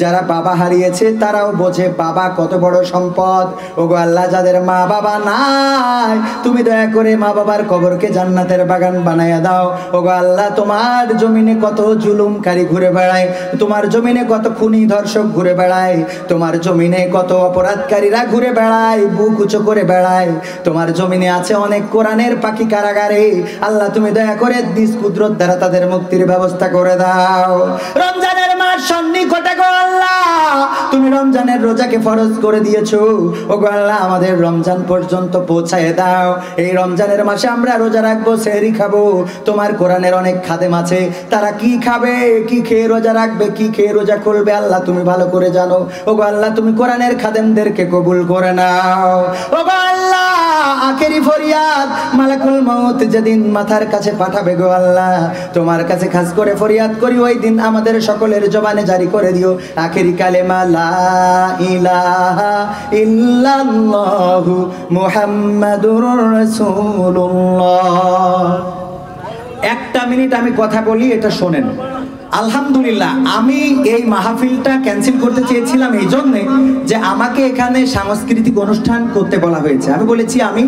যারা বাবা হারিয়েছে তারাও বোঝে বাবা কত বড় সম্পদ। ওগো আল্লাহ, যাদের মা বাবা নাই, তুমি দয়া করে মা বাবার কবরকে জান্নাতের বাগান বানায়া দাও। ওগো আল্লাহ, তোমার জমিনে কত জুলুমকারী ঘুরে বেড়ায়, তোমার জমিনে কত খুনি ধর্ষক ঘুরে বেড়ায়, তোমার জমিনে কত অপরাধকারীরা ঘুরে বেড়ায়, বুক উঁচু করে বেড়ায়। তোমার জমিনে আছে অনেক কোরআনের পাখি কারাগারে। আল্লাহ তুমি দয়া করে নিজ কুদরত দ্বারা তাদের মুক্তির ব্যবস্থা করে দাও। রমজানের মাস সন্নিকটে গো আল্লাহ, তুমি রমজানের রোজাকে ফরজ করে দিয়েছো। ওগো আল্লাহ, আমাদের রমজান পর্যন্ত পৌঁছায় দাও। এই রমজানের মাসে আমরা রোজা রাখবো, সেহরি খাবো। তোমার কোরআনের অনেক খাদেম আছে, তারা কি খাবে, কি খেয়ে রোজা রাখবে, কি খেয়ে রোজা খুলবে, আল্লাহ তুমি ভালো করে জানো। ওগো আল্লাহ, তুমি কোরআনের খাদেমদেরকে কবুল করে নাও। ওগো আল্লাহ, আখেরি ফরিয়াদ, মালাকুল মউত যেদিন মাথার কাছে পাঠাবে গো আল্লাহ, তোমার কাছে খাস করে ফরিয়াদ করি, ওই দিন আমাদের সকলের জবানে জারি করে দিও আখেরি কালেমা লা ইলাহা ইল্লাল্লাহু মুহাম্মাদুর রাসূলুল্লাহ। একটা মিনিট আমি কথা বলি, এটা শোনেন। আলহামদুলিল্লাহ, আমি এই মাহফিলটা ক্যান্সেল করতে চেয়েছিলাম এই জন্যে যে আমাকে এখানে সাংস্কৃতিক অনুষ্ঠান করতে বলা হয়েছে। আমি বলেছি আমি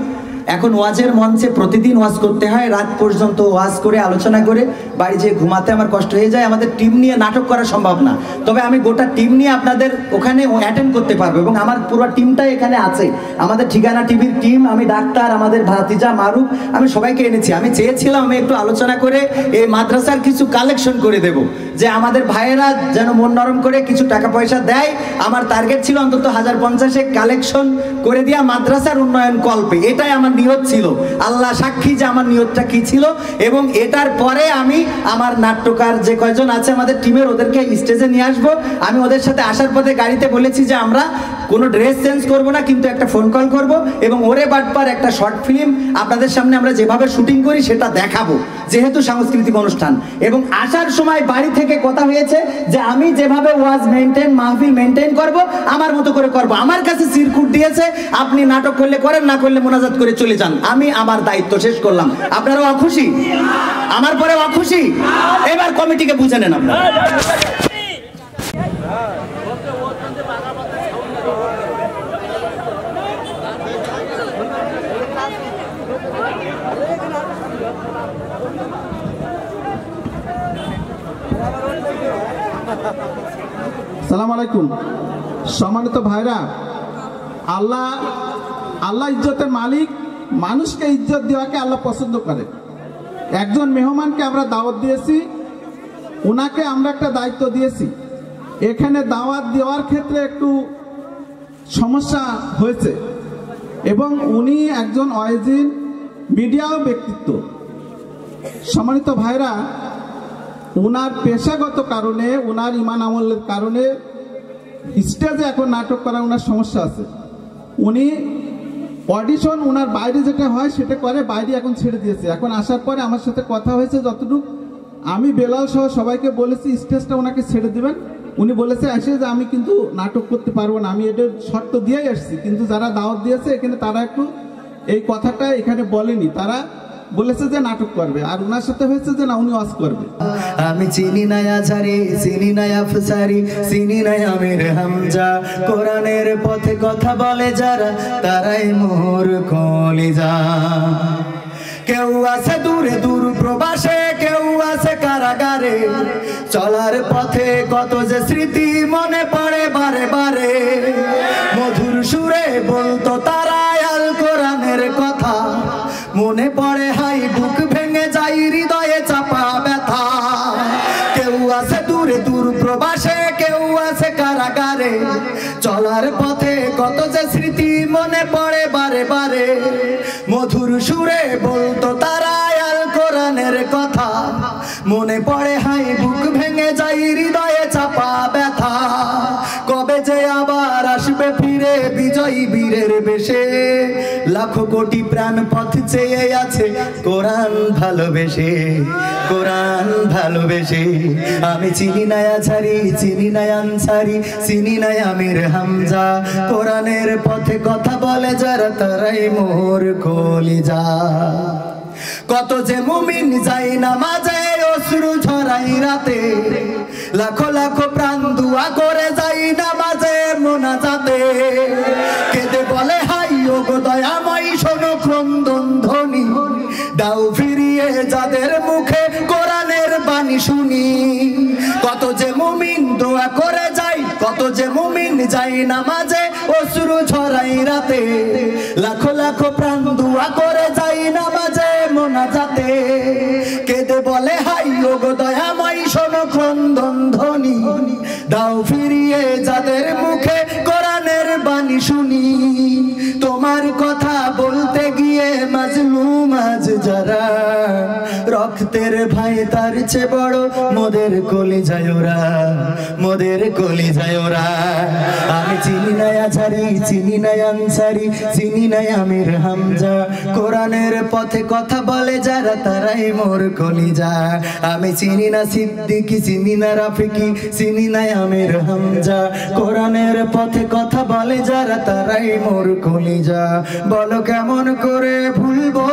এখন ওয়াজের মঞ্চে প্রতিদিন ওয়াজ করতে হয়, রাত পর্যন্ত ওয়াজ করে আলোচনা করে বাড়ি যেয়ে ঘুমাতে আমার কষ্ট হয়ে যায়। আমাদের টিম নিয়ে নাটক করা সম্ভব না, তবে আমি গোটা টিম নিয়ে আপনাদের ওখানে অ্যাটেন্ড করতে পারবো এবং আমার পুরো টিমটাই এখানে আছে। আমাদের ঠিকানা টিভির টিম, আমি ডাক্তার, আমাদের ভাতিজা মারুফ, আমি সবাইকে এনেছি। আমি চেয়েছিলাম আমি একটু আলোচনা করে এই মাদ্রাসার কিছু কালেকশন করে দেব, যে আমাদের ভাইয়েরা যেন মন নরম করে কিছু টাকা পয়সা দেয়। আমার টার্গেট ছিল অন্তত 1050 কালেকশন করে দিয়া মাদ্রাসার উন্নয়ন কল্পে, এটাই আমার নিয়ত ছিল। আল্লাহ সাক্ষী যে আমার নিয়তটা কি ছিল। এবং এটার পরে আমি আমার নাট্যকার যে কয়জন আছে আমাদের টিমের, ওদেরকে স্টেজে নিয়ে আসবো। আমি ওদের সাথে আসার পথে গাড়িতে বলেছি যে আমরা কোনো ড্রেস চেঞ্জ করব না, কিন্তু একটা ফোন কল করব এবং ওরে বাটপার একটা শর্ট ফিল্ম আপনাদের সামনে আমরা যেভাবে শুটিং করি সেটা দেখাবো, যেহেতু সাংস্কৃতিক অনুষ্ঠান। এবং আসার সময় বাড়ি থেকে কথা হয়েছে যে আমি যেভাবে ওয়াজ মেনটেন, মাহফিল মেনটেন করব, আমার মতো করে করব। আমার কাছে সিরকুট দিয়েছে, আপনি নাটক করলে করেন, না করলে মোনাজাত করে চলে যান। আমি আমার দায়িত্ব শেষ করলাম। আপনারা অখুশি? আমার পরে অখুশি? এবার কমিটিকে বুঝে নেন আপনারা। সালাম আলাইকুম। সম্মানিত ভাইরা, আল্লাহ ইজ্জতের মালিক। মানুষকে ইজ্জত দেওয়াকে আল্লাহ পছন্দ করে। একজন মেহমানকে আমরা দাওয়াত দিয়েছি, ওনাকে আমরা একটা দায়িত্ব দিয়েছি। এখানে দাওয়াত দেওয়ার ক্ষেত্রে একটু সমস্যা হয়েছে এবং উনি একজন ওয়াইজিন মিডিয়াও ব্যক্তিত্ব। সম্মানিত ভাইরা, ওনার পেশাগত কারণে, ওনার ইমান আমলের কারণে স্টেজে এখন নাটক করা ওনার সমস্যা আছে। উনি অডিশন ওনার বাইরে যেটা হয় সেটা করে, বাইরে এখন ছেড়ে দিয়েছে। এখন আসার পরে আমার সাথে কথা হয়েছে, যতটুকু আমি বেলাল সহ সবাইকে বলেছি স্টেজটা ওনাকে ছেড়ে দিবেন। উনি বলেছে এসে যে আমি কিন্তু নাটক করতে পারবো না। আমি এটার শর্ত দিয়েই আসছি, কিন্তু যারা দাওয়াত দিয়েছে এখানে তারা একটু এই কথাটা এখানে বলেনি, তারা বলেছে যে নাটক করবে, আর ওনার সাথে হয়েছে যে না উনি ওয়াজ করবে। আমি চিনি না আজারি, চিনি না আফসারি, চিনি না আমির হামজা। কোরআনের পথে কথা বলে যারা, তারাই মোর কলিজা। কেউ আছে দূরে দূর প্রবাসে, কেউ আছে কারাগারে। চলার পথে কত যে স্মৃতি মনে পড়ে বারে বারে। মধুর সুরে বলতো তারা আল কোরআনের কথা, মনে পড়ে হাই বুক ভেঙে যাই, হৃদয়ে চাপা ব্যথা। কেউ আছে দূরে দূর প্রবাসে, কেউ আছে কারাগারে। চলার পথে কত যে স্মৃতি মনে পড়ে বারে বারে। মধুর সুরে বলতো তারা আল কোরআনের কথা, মনে পড়ে হাই বুক ভেঙে যাই, হৃদয়ে চাপা ব্যথা। কবে যে আবার আসবে ফিরে বিজয়ী বীরের বেশে। লাখো কোটি প্রাণ পথ চেয়ে আছে কোরআন ভালোবেসে, কোরআন ভালোবেসে। আমি চিনি না আছারি, চিনি না আনসারি, চিনি না আমির হামজা। কোরআনের পথে কথা বলে যারা, তারাই মোর কলিজা। কত যে মুমিন যাই নামাজে, অশ্রু ঝরাই রাতে। লাখো লাখো প্রাণ দুয়া করে যাই নামাজে মোনাজাতে। কেঁদে বলে হাই ও গো দয়াময়, শোনো ক্রন্দন ধ্বনি। দাও ফিরিয়ে যাদের মুখে কোরআনের বাণী শুনি। কত যে মুমিন দোয়া করে যাই, কত যে মুমিন যাই নামাজে, অশ্রু ঝরাই রাতে। লাখো লাখো প্রাণ দুয়া করে যাই নামাজে মোনাজাতে। কেঁদে বলে হাই ও গো দয়াময়, শোনো ক্রন্দন ধ্বনি। দাও ফিরিয়ে যাদের মুখে কোরআনের বাণী শুনি। তোমার কথা বলতে গিয়ে মাজলুম আজ যারা, রক্তের ভাই তার চেয়ে বড় মোদের কলিজায় ওরা, মোদের কলিজায় ওরা। আমি চিনি না আছারি, চিনি না আনসারি, চিনি না আমির হামজা। কোরআনের পথে কথা বলে যারা, তারাই মোর কলিজা। আমি চিনি না সিদ্দিকি, চিনি না রাফিকি, চিনি না আমির হামজা। কোরআনের পথে কথা বলে যারা, তারাই মোর কলিজা। বলো কেমন করে ভুলবো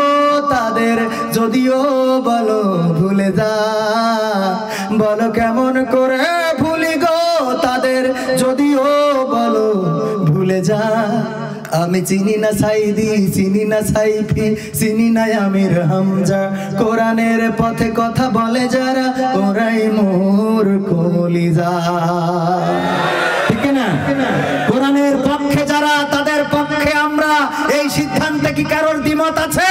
তাদের, যদিও বলো ভুলে যা। বলো কেমন করে ভুলি গো তাদের, যদিও বলো ভুলে যা। আমি চিনি না সাইদি, চিনি না সাইফি, চিনি না আমির হামজা। কোরআনের পথে কথা বলে যারা, ওরাই মোর কলিজা। ঠিক না? কোরআনের পক্ষে যারা, তাদের পক্ষে আমরা। এই সিদ্ধান্তে কি কারোর দ্বিমত আছে?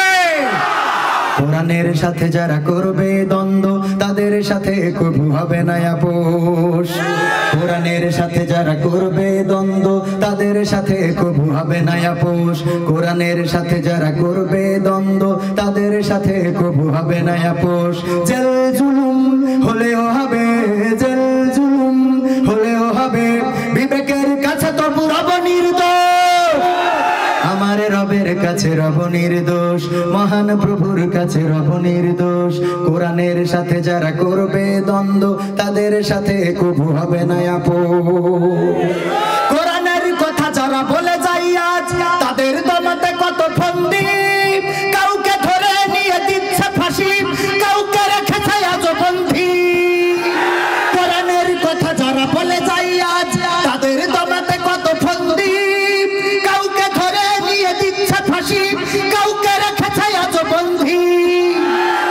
কোরআনের সাথে যারা করবে দ্বন্দ্ব, তাদের সাথে কবু হবে না আপোষ। কোরআনের সাথে যারা করবে দ্বন্দ্ব, তাদের সাথে কবু হবে না আপোষ। কোরআনের সাথে যারা করবে দ্বন্দ্ব, তাদের সাথে কবু হবে না আপোষ। জেল জুলুম হলেও হবে, জেল জুলুম হলেও হবে, বিবেকের কাছে তো রব নির্দোষ। আমার রবের কাছে রব নির্দোষ, মহান প্রভুর কাছে রব নির্দোষ। কোরআনের সাথে যারা করবে দ্বন্দ্ব, তাদের সাথে কবু হবে না আপোষ। কোরআনের কথা যারা বলে যায় আজ, তাদের দমাতে কত ফন্দি। কাউকে ধরে নিয়ে দিচ্ছে ফাঁসি, কাউকে রেখেছে আজ বন্দী। কোরআনের কথা যারা বলে যায় আজ, তাদের দমাতে কত ফন্দি। কাউকে ধরে নিয়ে দিচ্ছে ফাঁসি, কাউকে রেখেছে আজ বন্দী।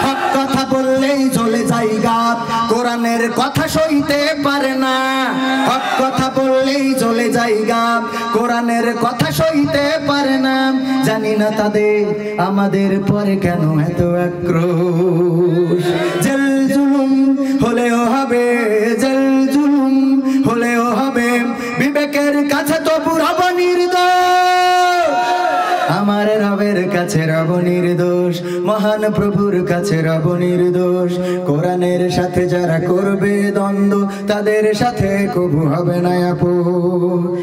হক কথা বললেই জ্বলে যায় গাত, কোরআনের কথা সইতে পারে না। হক কথা বললেই জ্বলে যায় গাত, কোরআনের কথা সইতে পারে না। জানি না তাদের আমাদের পরে কেন এত আক্রোশ। জেল জুলুম হলেও হবে, জেল জুলুম হলেও হবে, বিবেকের কাছে তবু রব নির্দোষ। আমার রবের কাছে রব নির্দোষ, মহান প্রভুর কাছে রব নির্দোষ। কোরআনের সাথে যারা করবে দ্বন্দ্ব, তাদের সাথে কবু হবে না আপোষ।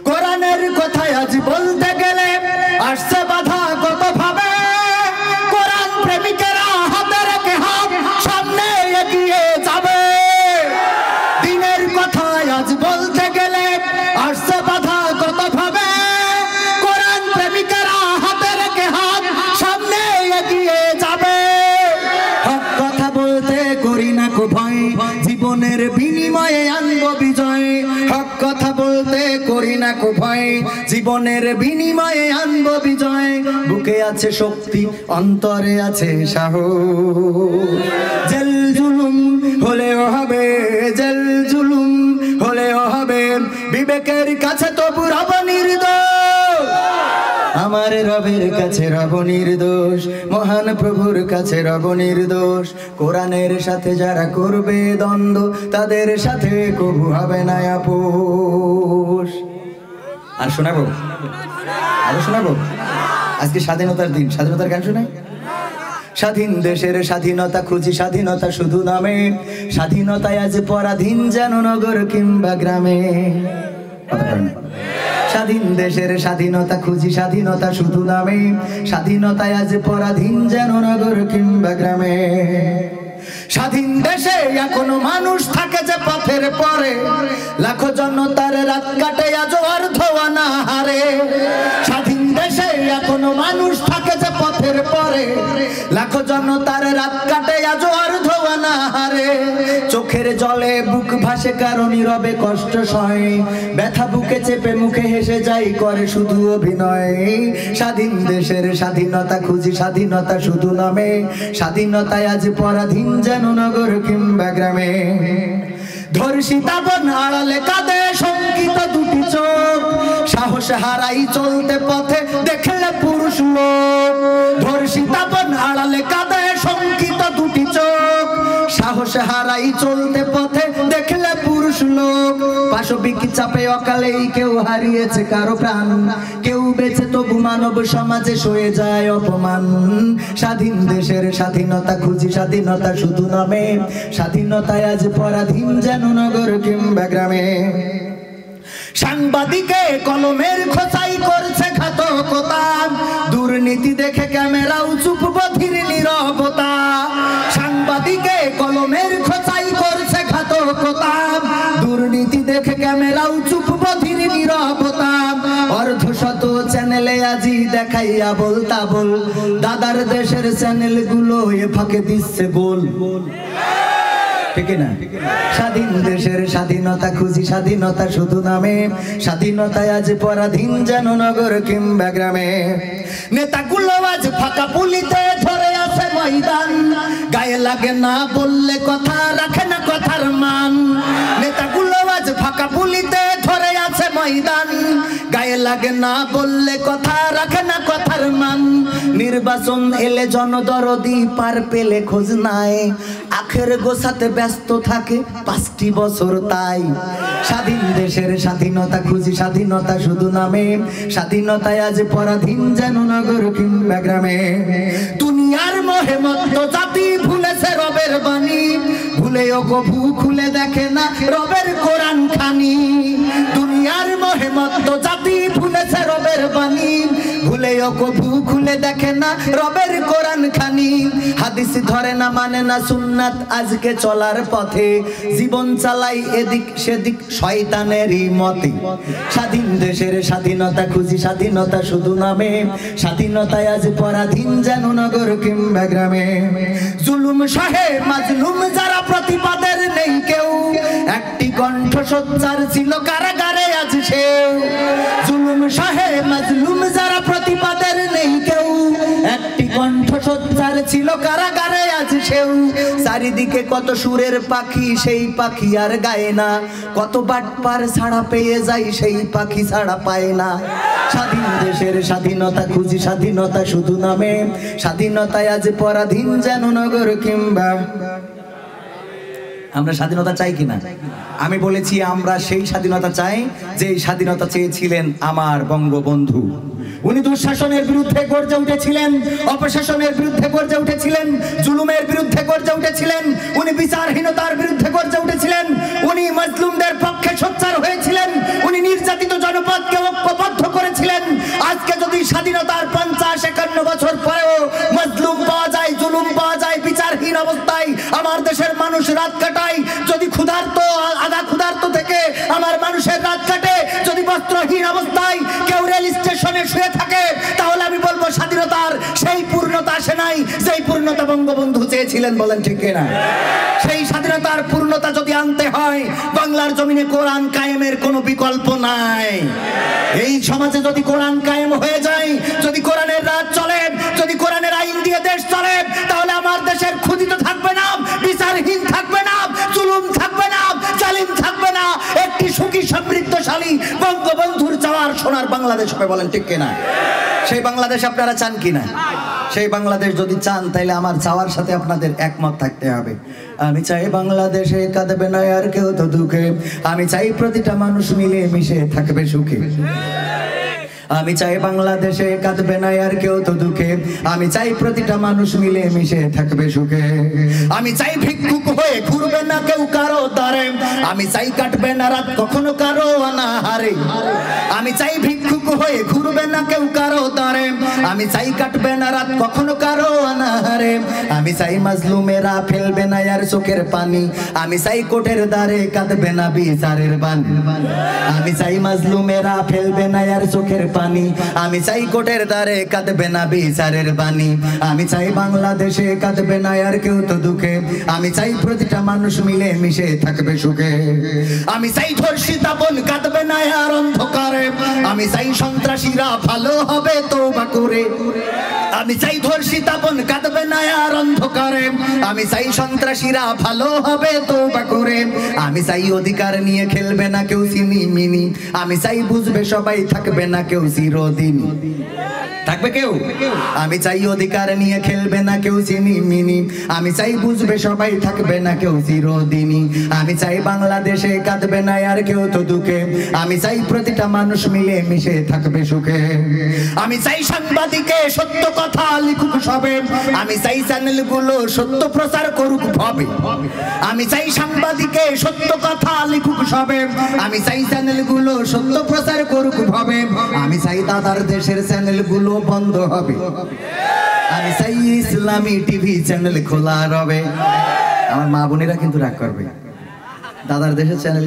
কোরআনের কথায় আজ বলতে গেলে আসছে বাধা কত ভাবে। কোরআন প্রেমিকেরা হাতে রেখে হাত সামনে এগিয়ে যাবে। দিনের কথায় আজ বলতে গেলে আসছে বাধা কত ভাবে। কোরআন প্রেমিকেরা হাতে রেখে হাত সামনে এগিয়ে যাবে। হক কথা বলতে করি না কো ভয়, জীবনের বিনিময়ে আনবো বিজয়। হক কথা বলতে করি না কো ভয়, জীবনের বিনিময়ে আনবো বিজয়। বুকে আছে শক্তি, অন্তরে আছে সাহস। জেল জুলুম হলেও হবে, জেল জুলুম হলেও হবে, বিবেকের কাছে তবু রব নির্দোষ। আমার রবের কাছে রব নির্দোষ, মহান প্রভুর কাছে রব নির্দোষ। কোরআনের সাথে যারা করবে দ্বন্দ্ব, তাদের সাথে কবু হবে না আপোষ। আর শোনাবো, আরো শোনাবো। আজকে স্বাধীনতার দিন, স্বাধীনতার গান শোনাই। স্বাধীন দেশের স্বাধীনতা খুঁজি, স্বাধীনতা শুধু নামে। স্বাধীনতায় আজ পরাধীন যেন নগর কিংবা গ্রামে। স্বাধীন দেশের স্বাধীনতা খুঁজি, স্বাধীনতা শুধু নামে। স্বাধীনতায় আজ পরাধীন যেন নগর কিংবা গ্রামে। স্বাধীন দেশে এখনো মানুষ থাকে যে পথের পরে, লাখো জনতার রাত কাটে আজ অর্ধ অনাহারে। স্বাধীন দেশে এখনো মানুষ থাকে যে পথের পরে, লাখো জনতার রাত কাটে আজ অর্ধ অনাহারে। চোখের জলে বুক ভাসে কারো নীরবে কষ্ট সয়, ব্যথা বুকে চেপে মুখে হেসে যাই করে শুধু অভিনয়। স্বাধীন দেশের স্বাধীনতা খুঁজি, স্বাধীনতা শুধু নামে। স্বাধীনতায় আজ পরাধীন যেন নগর কিংবা গ্রামে। ধর্ষিতা বন আড়ালে কাঁদে শঙ্কিত দুটি চোখ, সাহস হারাই চলতে পথে দেখলে পুরুষ লোক। ধর্ষিতা বন আড়ালে কাঁদে শঙ্কিত দুটি চোখ, সাহস হারাই চলতে পথে দেখলে পুরুষ লোক। পাশবিক চাপে অকালেই কেউ হারিয়েছে কারো প্রাণ, কেউ বেঁচে তবু মানব সমাজে সয়ে যায় অপমান। স্বাধীন দেশের স্বাধীনতা খুঁজি, স্বাধীনতা শুধু নামে। স্বাধীনতায় আজ পরাধীন যেন নগর কিংবা গ্রামে। সাংবাদিকে কলমের খোঁচাই করছে ঘাতকতা, দুর্নীতি দেখে ক্যামেরাও চুপ বধির নীরবতা। সাংবাদিকে কলমের খোঁচাই করছে ঘাতকতা, দুর্নীতি দেখে ক্যামেরাও চুপ বধির নীরবতা। অর্ধশত চ্যানেলে আজি দেখাইয়া বলতা বল, দাদার দেশের চ্যানেল গুলো এ ফাঁকে দিচ্ছে গোল। ঠিক না? স্বাধীন দেশের স্বাধীনতা খুঁজি, স্বাধীনতা শুধু নামে, স্বাধীনতায় আজ পরাধীন যেন নগর কিংবা গ্রামে। নেতাগুলো আজ ফাঁকা পুলিতে ধরে আছে ময়দান, গায়ে লাগে না বললে কথা, রাখে না কথার মান। নেতাগুলো আজ ফাঁকা পুলিতে ধরে আছে ময়দান, গায়ে লাগে না বললে কথা, রাখে না কথার মান। নির্বাচন এলে জনদরদি পার পেলে খোঁজ নাই, আখের গোছাতে ব্যস্ত থাকে 5টি বছর তাই। স্বাধীন দেশের স্বাধীনতা খুঁজি, স্বাধীনতা শুধু নামে, স্বাধীনতায় আজ পরাধীন যেন নগর কিংবা গ্রামে। দুনিয়ার মোহে মত্ত জাতি ভুলেছে রবের বাণী, ভুলেও কভু খুলে দেখে না রবের কোরআন খানি। দুনিয়ার মোহে মত্ত জাতি ভুলেছে রবের বাণী, ভুলেও কভু খুলে দেখে না রবের কোরআন খানি। হাদিস ধরে না মানে না সুন্নাত আজকে চলার পথে, জীবন চালাই এদিক সেদিক শয়তানেরই মতে। স্বাধীন দেশের স্বাধীনতা খুঁজি, স্বাধীনতা শুধু নামে, স্বাধীনতায় আজ পরাধীন যেন নগর কিংবা গ্রামে। জুলুম সহে মাজলুম যারা প্রতিবাদের নেই কেউ, একটি কণ্ঠ সোচ্চার ছিল কারাগারে আজ সেও। জুলুম সহে মাজলুম যারা প্রতিবাদের নেই কেউ, একটি কণ্ঠ সোচ্চার ছিল কারাগারে আজ সেও। চারিদিকে কত সুরের পাখি, সেই পাখি আর গায় না, কত বাটপার ছাড়া পেয়ে যায়, সেই পাখি ছাড়া পায় না। স্বাধীন দেশের স্বাধীনতা খুঁজি, স্বাধীনতা শুধু নামে, স্বাধীনতায় আজ পরাধীন যেন নগর কিংবা। আমরা স্বাধীনতা চাই কিনা? আমি বলেছি আমরা সেই স্বাধীনতা চাই যে স্বাধীনতা চেয়েছিলেন আমার বঙ্গবন্ধু। উনি দুঃশাসনের বিরুদ্ধে গর্জে উঠেছিলেন, অপশাসনের বিরুদ্ধে গর্জে উঠেছিলেন, জুলুমের বিরুদ্ধে গর্জে উঠেছিলেন, উনি বিচারহীনতার বিরুদ্ধে গর্জে উঠেছিলেন, উনি মাজলুমদের পক্ষে সোচ্চার হয়েছিলেন, উনি নির্যাতিত জনপদকে ঐক্যবদ্ধ করেছিলেন। আজকে যদি স্বাধীনতার 50-51 বছর পরেও মাজলুম পাওয়া যায়, জুলুম পাওয়া যায়, বিচারহীন অবস্থায় আমার দেশের মানুষ রাত কাটায়, যদি ক্ষুধার্ত আধা ক্ষুধার্ত থেকে আমার মানুষের রাত কাটে, যদি বস্ত্রহীন অবস্থায় কেউ রেল স্টেশনে শুয়ে থাকে, তাহলে আমি বলবো স্বাধীনতার সেই পূর্ণতা আসে নাই যেই পূর্ণতা বঙ্গবন্ধু চেয়েছিলেন। বলেন ঠিক কিনা? সেই স্বাধীনতার পূর্ণতা যদি আনতে হয়, বাংলার জমিনে কোরআন কায়েমের কোনো বিকল্প নাই। এই সমাজে যদি কোরআন কায়েম হয়ে যায়, যদি কোরআনের রাজ চলে, যদি কোরআনের আইন দিয়ে দেশ চলে, তাহলে আমার দেশের ক্ষুধিত থাকবে না, বিচারহীন থাকবে না, জুলুম থাকবে না, জালিম থাকবে না, একটি সুখী সমৃদ্ধশালী বঙ্গবন্ধুর চাওয়ার সোনার বাংলাদেশ হবে। বলেন ঠিক কিনা? সেই বাংলাদেশ আপনারা চান কিনা? সেই বাংলাদেশ যদি চান, তাহলে আমার চাওয়ার সাথে আপনাদের একমত থাকতে হবে। আমি চাই বাংলাদেশে কাঁদবে না আর কেউ তো দুঃখে, আমি চাই প্রতিটা মানুষ মিলে মিশে থাকবে সুখে। আমি চাই বাংলাদেশে কাঁদবে না আর কেউ তো দুঃখে, আমি চাই প্রতিটা মানুষ মিলে মিশে থাকবে সুখে। আমি চাই ভিক্ষুক হয়ে ঘুরবে না কেউ কারো দ্বারে, আমি চাই কাটবে না রাত কখনো কারো অনাহারে। আমি চাই ভিক্ষুক হয়ে ঘুরবে না কেউ কারো দ্বারে, আমি চাই কাটবে না রাত কখনো কারো অনাহারে। আমি চাই মাজলুমেরা ফেলবে না আর চোখের পানি, আমি চাই কোটের দ্বারে কাঁদবে না বিচারের বাণী। আমি চাই মাজলুমেরা ফেলবে না আর চোখের পানি, আমি চাই কোটের দ্বারে কাঁদবে না বিচারের বাণী। আমি চাই বাংলাদেশে কাঁদবে না আর কেউ তো দুঃখে, আমি চাই প্রতিটা মানুষ মিলে মিশে থাকবে সুখে। আমি চাই ধর্ষিতা বোন কাঁদবে না আর অন্ধকারে, আমি চাই সন্ত্রাসীরা ভালো হবে তওবা করে। আমি চাই ধর্ষিতা বোন কাঁদবে না আর অন্ধকারে, আমি চাই সন্ত্রাসীরা ভালো হবে তওবা করে। আমি চাই অধিকার নিয়ে খেলবে না কেউ চিনি মিনি, আমি চাই বুঝবে সবাই থাকবে না কেউ চিরদিন। থাকবে কেউ? আমি চাই অধিকার নিয়ে খেলবে না কেউ চিনি মিনি, আমি চাই বুঝবে সবাই থাকবে না কেউ চিরদিনই। আমি চাই বাংলাদেশে কাঁদবে না আর কেউ তো দুঃখে, আমি চাই প্রতিটা মানুষ মিলে মিশে থাকবে সুখে। আমি চাই সাংবাদিকে সত্য কথা লিখুক সবে, আমি চাই চ্যানেলগুলো সত্য প্রচার করুক ভাবে। আমি চাই সাংবাদিকে সত্য কথা লিখুক সবে, আমি চাই চ্যানেলগুলো সত্য প্রচার করুক ভাবে। আমি চাই দাদার দেশের চ্যানেলগুলো বন্ধ হবে, আমি চাই ইসলামী টিভি চ্যানেল খোলা রবে। আমার মা বোনেরা কিন্তু রাগ করবে, দাদার দেশের চ্যানেল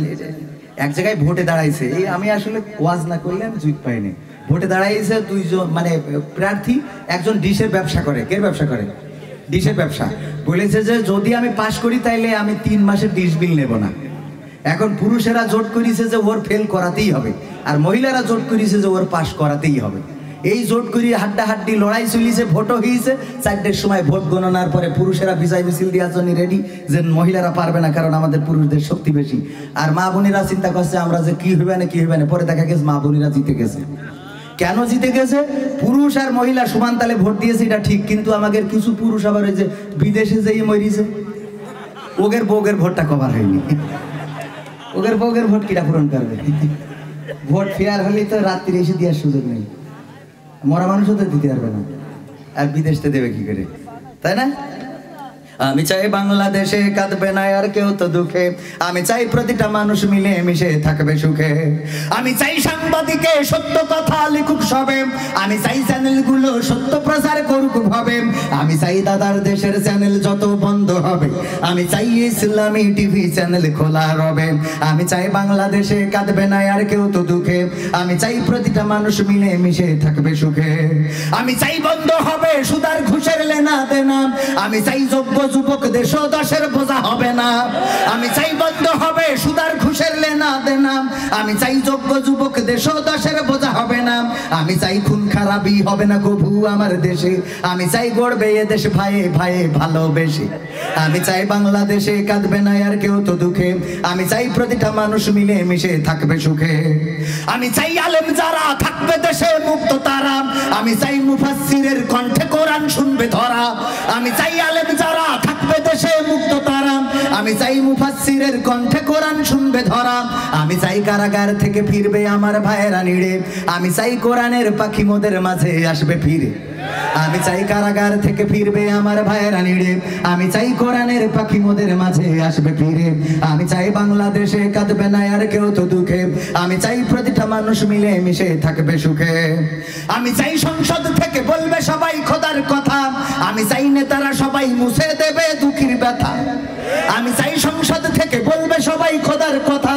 এক জায়গায় ভোটে দাঁড়াইছে, এই আমি আসলে ওয়াজ না করলে আমি জুত পাইনি। ভোটে দাঁড়াইছে দুইজন মানে প্রার্থী, একজন ডিশের ব্যবসা করে। কে ব্যবসা করে? ডিশের ব্যবসা। বলেছে যে যদি আমি পাশ করি তাইলে আমি 3 মাসের ডিশ বিল নেব না। এখন পুরুষেরা জোট করেছে যে ওর ফেল করাতেই হবে, আর মহিলারা জোট করেছে যে ওর পাশ করাতেই হবে। এই জোট করি হাড্ডাহাড্ডি লড়াই চলিছে, ভোটও হয়েছে। 4টের সময় ভোট গণনার পরে পুরুষেরা বিজয় মিছিল দেওয়ার জন্য রেডি, যে মহিলারা পারবে না, কারণ আমাদের পুরুষদের শক্তি বেশি। আর মা বোনেরা চিন্তা করছে আমরা যে কি হবে না কি হবে না। পরে দেখা গেছে মা বোনেরা জিতে গেছে। কেন জিতে গেছে? পুরুষ আর মহিলা সমান তালে ভোট দিয়েছে, এটা ঠিক, কিন্তু আমাদের কিছু পুরুষ আবার ওই যে বিদেশে যেয়ে মরিছে, ওগের বউগের ভোটটা কভার হয়নি। ওগের বউগের ভোট কিরা পূরণ করবে? ভোট ফেয়ার হলে তো রাত্রি এসে দেওয়ার সুযোগ নেই, মরা মানুষও তো দিতে পারবে না, আর বিদেশতে দেবে কি করে, তাই না? আমি চাই বাংলাদেশে কাঁদবে না আর কেউ তো দুঃখে, আমি চাই প্রতিটা মানুষ মিলে মিশে থাকবে সুখে, আমি চাই সাংবাদিকে সত্য কথা লিখুক সবে, আমি চাই চ্যানেলগুলো সত্য প্রচার করুক ভাবে, আমি চাই দাদার দেশের চ্যানেল যত বন্ধ হবে, আমি চাই ইসলামী টিভি চ্যানেল খোলা রবে, আমি চাই বাংলাদেশে কাঁদবে না আর কেউ তো দুঃখে, আমি চাই প্রতিটা মানুষ মিলে মিশে থাকবে সুখে, আমি চাই বন্ধ হবে সুদার ঘুষের লেনা দেনা, আমি চাই যোগ্য যুবক দেশ দশের বোঝা হবে না, আমি চাই বন্ধ হবে সুদার ঘুষের লেনা দেনা, আমি চাই যোগ্য যুবক দেশ দশের বোঝা হবে না, আমি চাই খুন খারাপি হবে না কভু আমার দেশে, আমি চাই গড়বে এ দেশ ভাইয়ে ভাইয়ে ভালোবেসে, আমি চাই বাংলাদেশে কাঁদবে না আর কেউ তো দুঃখে, আমি চাই প্রতিটা মানুষ মিলে মিশে থাকবে সুখে, আমি চাই আলেম যারা থাকবে দেশে মুক্ত তারা, আমি চাই মুফাসসিরের কণ্ঠে কোরআন শুনবে ধরা, আমি চাই আলেম যারা থাকবে দেশে মুক্ত তারা, আমি চাই মুফাসসিরের কণ্ঠে কোরআন শুনবে ধরা, আমি চাই কারাগার থেকে ফিরবে আমার ভাইয়েরা নিড়ে, আমি চাই কোরআনের পাখি মোদের মাঝে আসবে ফিরে, আমি চাই কারাগার থেকে ফিরবে আমার ভাইয়েরা নিড়ে, আমি চাই কোরআনের পাখি মোদের মাঝে আসবে ফিরে, আমি চাই বাংলাদেশে কাঁদবে না আর কেউ তো দুঃখে, আমি চাই প্রতিটা মানুষ মিলে মিশে থাকবে সুখে, আমি চাই সংসদ থেকে বলবে সবাই খোদার কথা, আমি চাই নেতারা সবাই মুছে দেবে দুঃখীর ব্যথা, আমি চাই সংসদ থেকে বলবে সবাই খোদার কথা,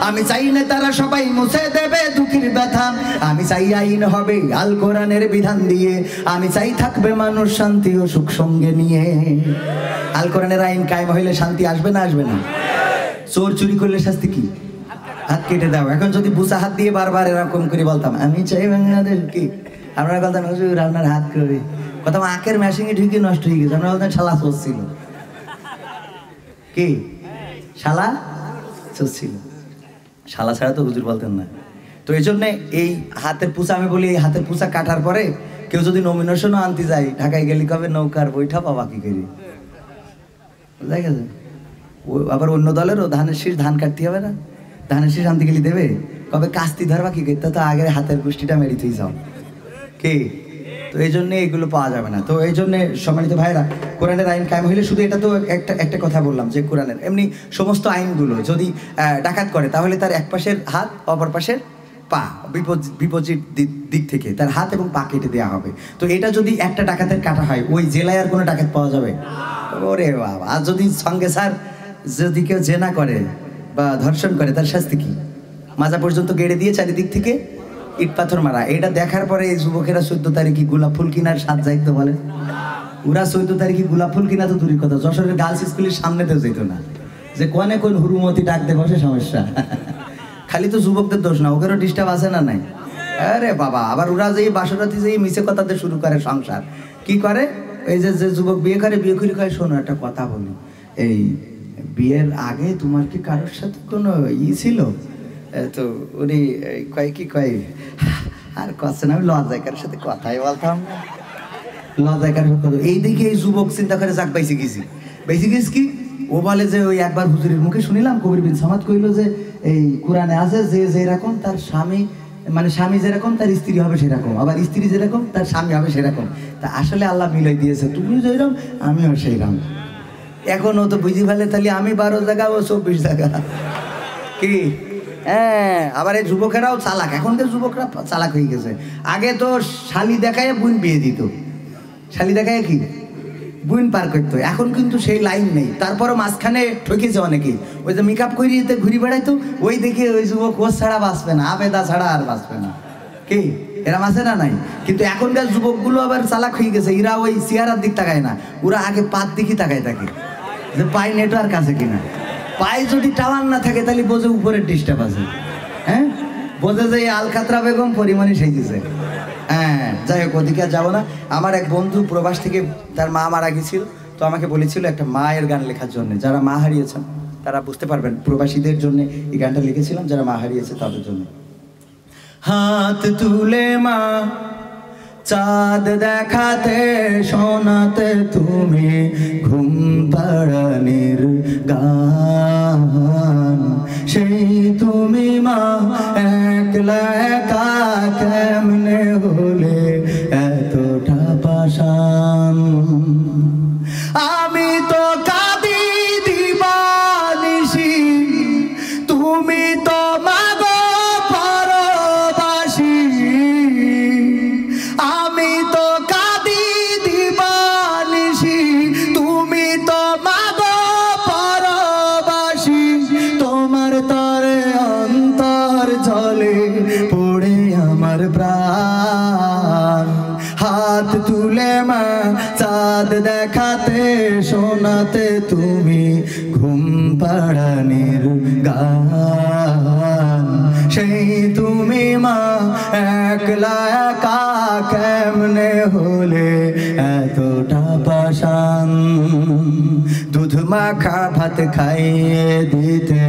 আমি চাই নেতারা সবাই মুছে দেবে দুঃখীর ব্যথা, আমি চাই আইন হবে আল কোরআনের বিধান দিয়ে, আমি চাই থাকবে মানুষ শান্তি ও সুখ সঙ্গে নিয়ে। আল কোরআনের আইন কায়েম হইলে শান্তি আসবে না আসবে না? চোর চুরি করলে শাস্তি কি? হাত কেটে দাও। এখন যদি বুসা হাত দিয়ে বারবার এরকম করে বলতাম আমি চাই বাংলাদেশ, কি আপনারা বলতেন হুজুর আপনার হাত করে কথা আখের মেশিনে ঢুকে নষ্ট হয়ে গেছে, আপনারা বলতেন শালা চলছিল, কি শালা চলছিল, শালা ছাড়া তো হুজুর বলতেন না। তো এই জন্যে এই হাতের পুষা, আমি বলি এই হাতের পুষা কাটার পরে কেউ যদি নমিনেশনও আনতে যায়, ঢাকায় গেলে কবে নৌকার বইটা পাবা কি করি, বুঝা গেছে? আবার অন্য দলেরও ধানের শীষ ধান কাটতে হবে না, ধানের শীষ আনতে গেলে দেবে কবে কাস্তি ধরবা কি করতে, তো আগে হাতের গোষ্ঠীটা মেরিতেই যাও, কি? তো এই জন্যে এগুলো পাওয়া যাবে না। তো এই জন্যে সম্মানিত ভাইরা, কোরআনের আইন কায়েম হইলে, শুধু এটা তো একটা কথা বললাম যে কোরআনের এমনি সমস্ত আইনগুলো যদি ডাকাত করে তাহলে তার এক পাশের হাত অপর পাশের পা বিপরীত দিক থেকে তার হাত এবং পা কেটে দেওয়া হবে। তো এটা যদি একটা ডাকাতের কাটা হয়, ওই জেলায় আর কোনো ডাকাত পাওয়া যাবে? ওরে বাবা! আর যদি সঙ্গে স্যার যদি কেউ জেনা করে বা ধর্ষণ করে, তার শাস্তি কি? মাজা পর্যন্ত গেড়ে দিয়ে চারিদিক থেকে ইট পাথর মারা। এটা দেখার পরে এই যুবকেরা 14 তারিখে গোলাপ ফুল কিনার সাত যাইতো বলে, ওরা 14 তারিখে গোলাপ ফুল কিনা তো দূরের কথা, যশোরের গার্লস স্কুলের সামনেতেও যেত না, যে কোনে কোন হুরুমতি ডাকতে বসে সমস্যা। খালি তো যুবকদের দোষ না, ওদেরও ডিস্টার্ব আছে না নাই? আরে বাবা! আবার ওরা যে বাসরাতে যে মিছে কথাতে শুরু করে সংসার, কি করে? এই যে যুবক বিয়ে করে কয়, শোনো একটা কথা বলি, এই বিয়ের আগে তোমার কি কারোর সাথে কোনো ছিল? তো উনি কয় কি কয়, আর কথা না, আমি লজ্জাকার সাথে কথাই বলতাম না, লজ্জাকার সাথে। এই দিকে এই যুবক চিন্তা করে যাক বেঁচে গেছি কি? ও বলে যে ওই একবার হুজুরের মুখে শুনিলাম, কবির বিন সামাদ কইল যে এই কোরআনে আছে যে যেরকম তার স্বামী, মানে স্বামী যেরকম তার স্ত্রী হবে সেরকম, আবার স্ত্রী যেরকম তার স্বামী হবে সেরকম। তা আসলে আল্লাহ মিলাই দিয়েছে, তুমিও যেরকম আমিও সেইরকম। এখন ও তো বুঝি ফেলে, তাহলে আমি 12 জায়গা, ও 24 জায়গা, কি? হ্যাঁ, আবার এই যুবকেরাও চালাক, এখনকার যুবকরা চালাক হয়ে গেছে। আগে তো শালি দেখায় বোন বিয়ে দিত, শালি দেখায় কি বোন পার করতো, এখন কিন্তু সেই লাইন নেই। তারপরও মাঝখানে ঠকেছে অনেকেই, ওই যে মেকআপ করিয়ে ঘুরি বেড়াইতো, ওই দেখে ওই যুবক ও ছাড়া বাঁচবে না, আবেদা ছাড়া আর বাঁচবে না, কি? এরা আছে না নাই? কিন্তু এখনকার যুবকগুলো আবার চালাক হয়ে গেছে, এরা ওই চেহারার দিক তাকায় না, ওরা আগে পাত দিকে তাকায় থাকে যে পায়ে নেটওয়ার্ক আছে কিনা। পায়ে যদি টাওয়ার না থাকে তাহলে বোঝে উপরের ডিস্টার্ব আছে, হ্যাঁ, বোঝে যে আলকাতরা বেগম পরিমাণে সেজেছে। হ্যাঁ, যাই হোক, ওদিকে আর যাবো না। আমার এক বন্ধু প্রবাস থেকে তার মা মারা গেছিল, তো আমাকে বলেছিল একটা মায়ের গান লেখার জন্য। যারা মা হারিয়েছেন তারা বুঝতে পারবেন, প্রবাসীদের জন্য এই গানটা লিখেছিলাম, যারা মা হারিয়েছে তাদের জন্য। হাত তুলে মা চাঁদ দেখাতে শোনাতে তুমি ঘুম পাড়ানির গান, সেই তুমি মা একলা একা কেমনে হলে এতটা পাষাণ। আমি তো কাঁদি দিবানিশি, তুমি তো মাগো পরবাসী। আমি তো কাঁদি দিবানিশি, তুমি তো মাগো পরবাসী। তোমার তরে অন্তর জলে পড়ে আমার প্রাণ। হাত তুলে মা চাঁদ দেখাতে শোনাতে তুমি ঘুম পাড়ানির গান, সেই তুমি মা একলা একা কেমনে হলে এতটা পাষাণ। দুধ মাখা ভাত খাইয়ে দিতে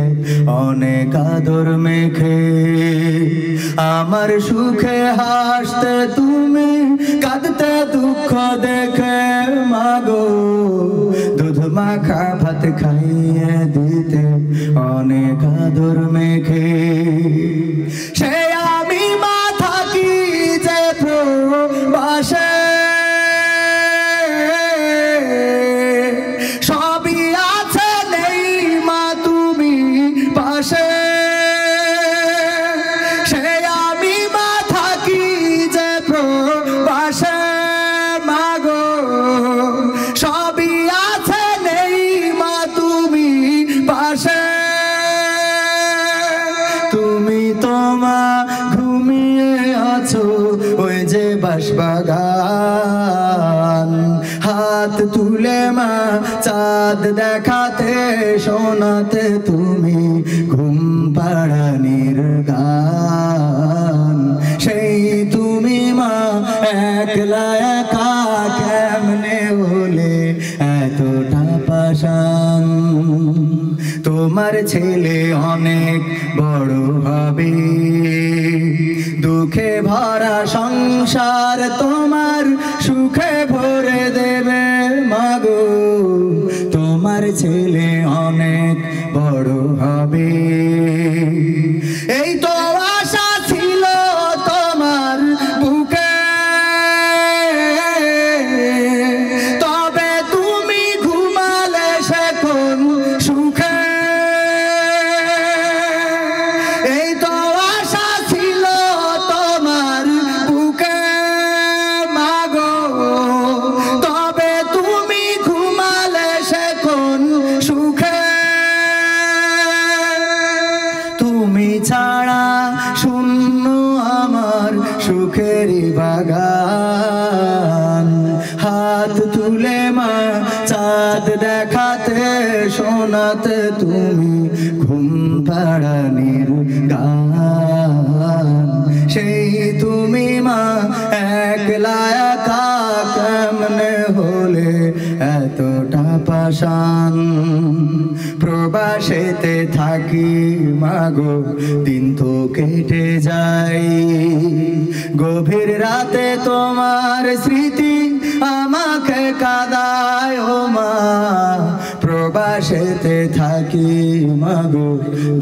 অনেক আদর মেখে, আমার সুখে হাসতে তুমি কাঁদতে দুঃখ দেখে মাগো। দুধ মাখা ভাত খাইয়ে দিতে অনেক আদর মেখে, সে আমি মা থাকি যে প্রবাসে। সবই আছে নেই মা তুমি পাশে, সে আমি মা থাকি যে প্রবাসে মাগো। সবই আছে নেই মা তুমি পাশে, তুমি তো মা ঘুমিয়ে আছো ওই যে বাঁশবাগান। হাত তুলে মা চাঁদ দেখাতে শোনাতে তুমি ঘুম পাড়ানির গান, সেই তুমি মা একলা একা কেমনে হলে এতটা পাষাণ। তোমার ছেলে অনেক বড় হবে, দুঃখে ভরা সংসার তোমার সুখে ভরে দেবে মাগো। তোমার ছেলে অনেক বড় হবে, এই তো আশা ছিল তোমার বুকে, তবে তুমি ঘুমালে সে কোন সুখে। এই তো আশা ছিল তোমার বুকে মাগো, তবে তুমি ঘুমালে সে কোন সুখে। তুমি ছাড়া শূন্য আমার সুখেরই বাগান। হাত তুলে মা চাঁদ দেখাতে শোনাতে তুমি ঘুম পাড়ানির গান, সেই তুমি মা একলা একা কেমনে হলে এতটা পাষাণ। প্রবাসেতে থাকি মাগো দিন তো কেটে যায়, গভীর রাতে তোমার স্মৃতি আমাকে কাঁদায় ও মা। প্রবাসেতে থাকি মাগো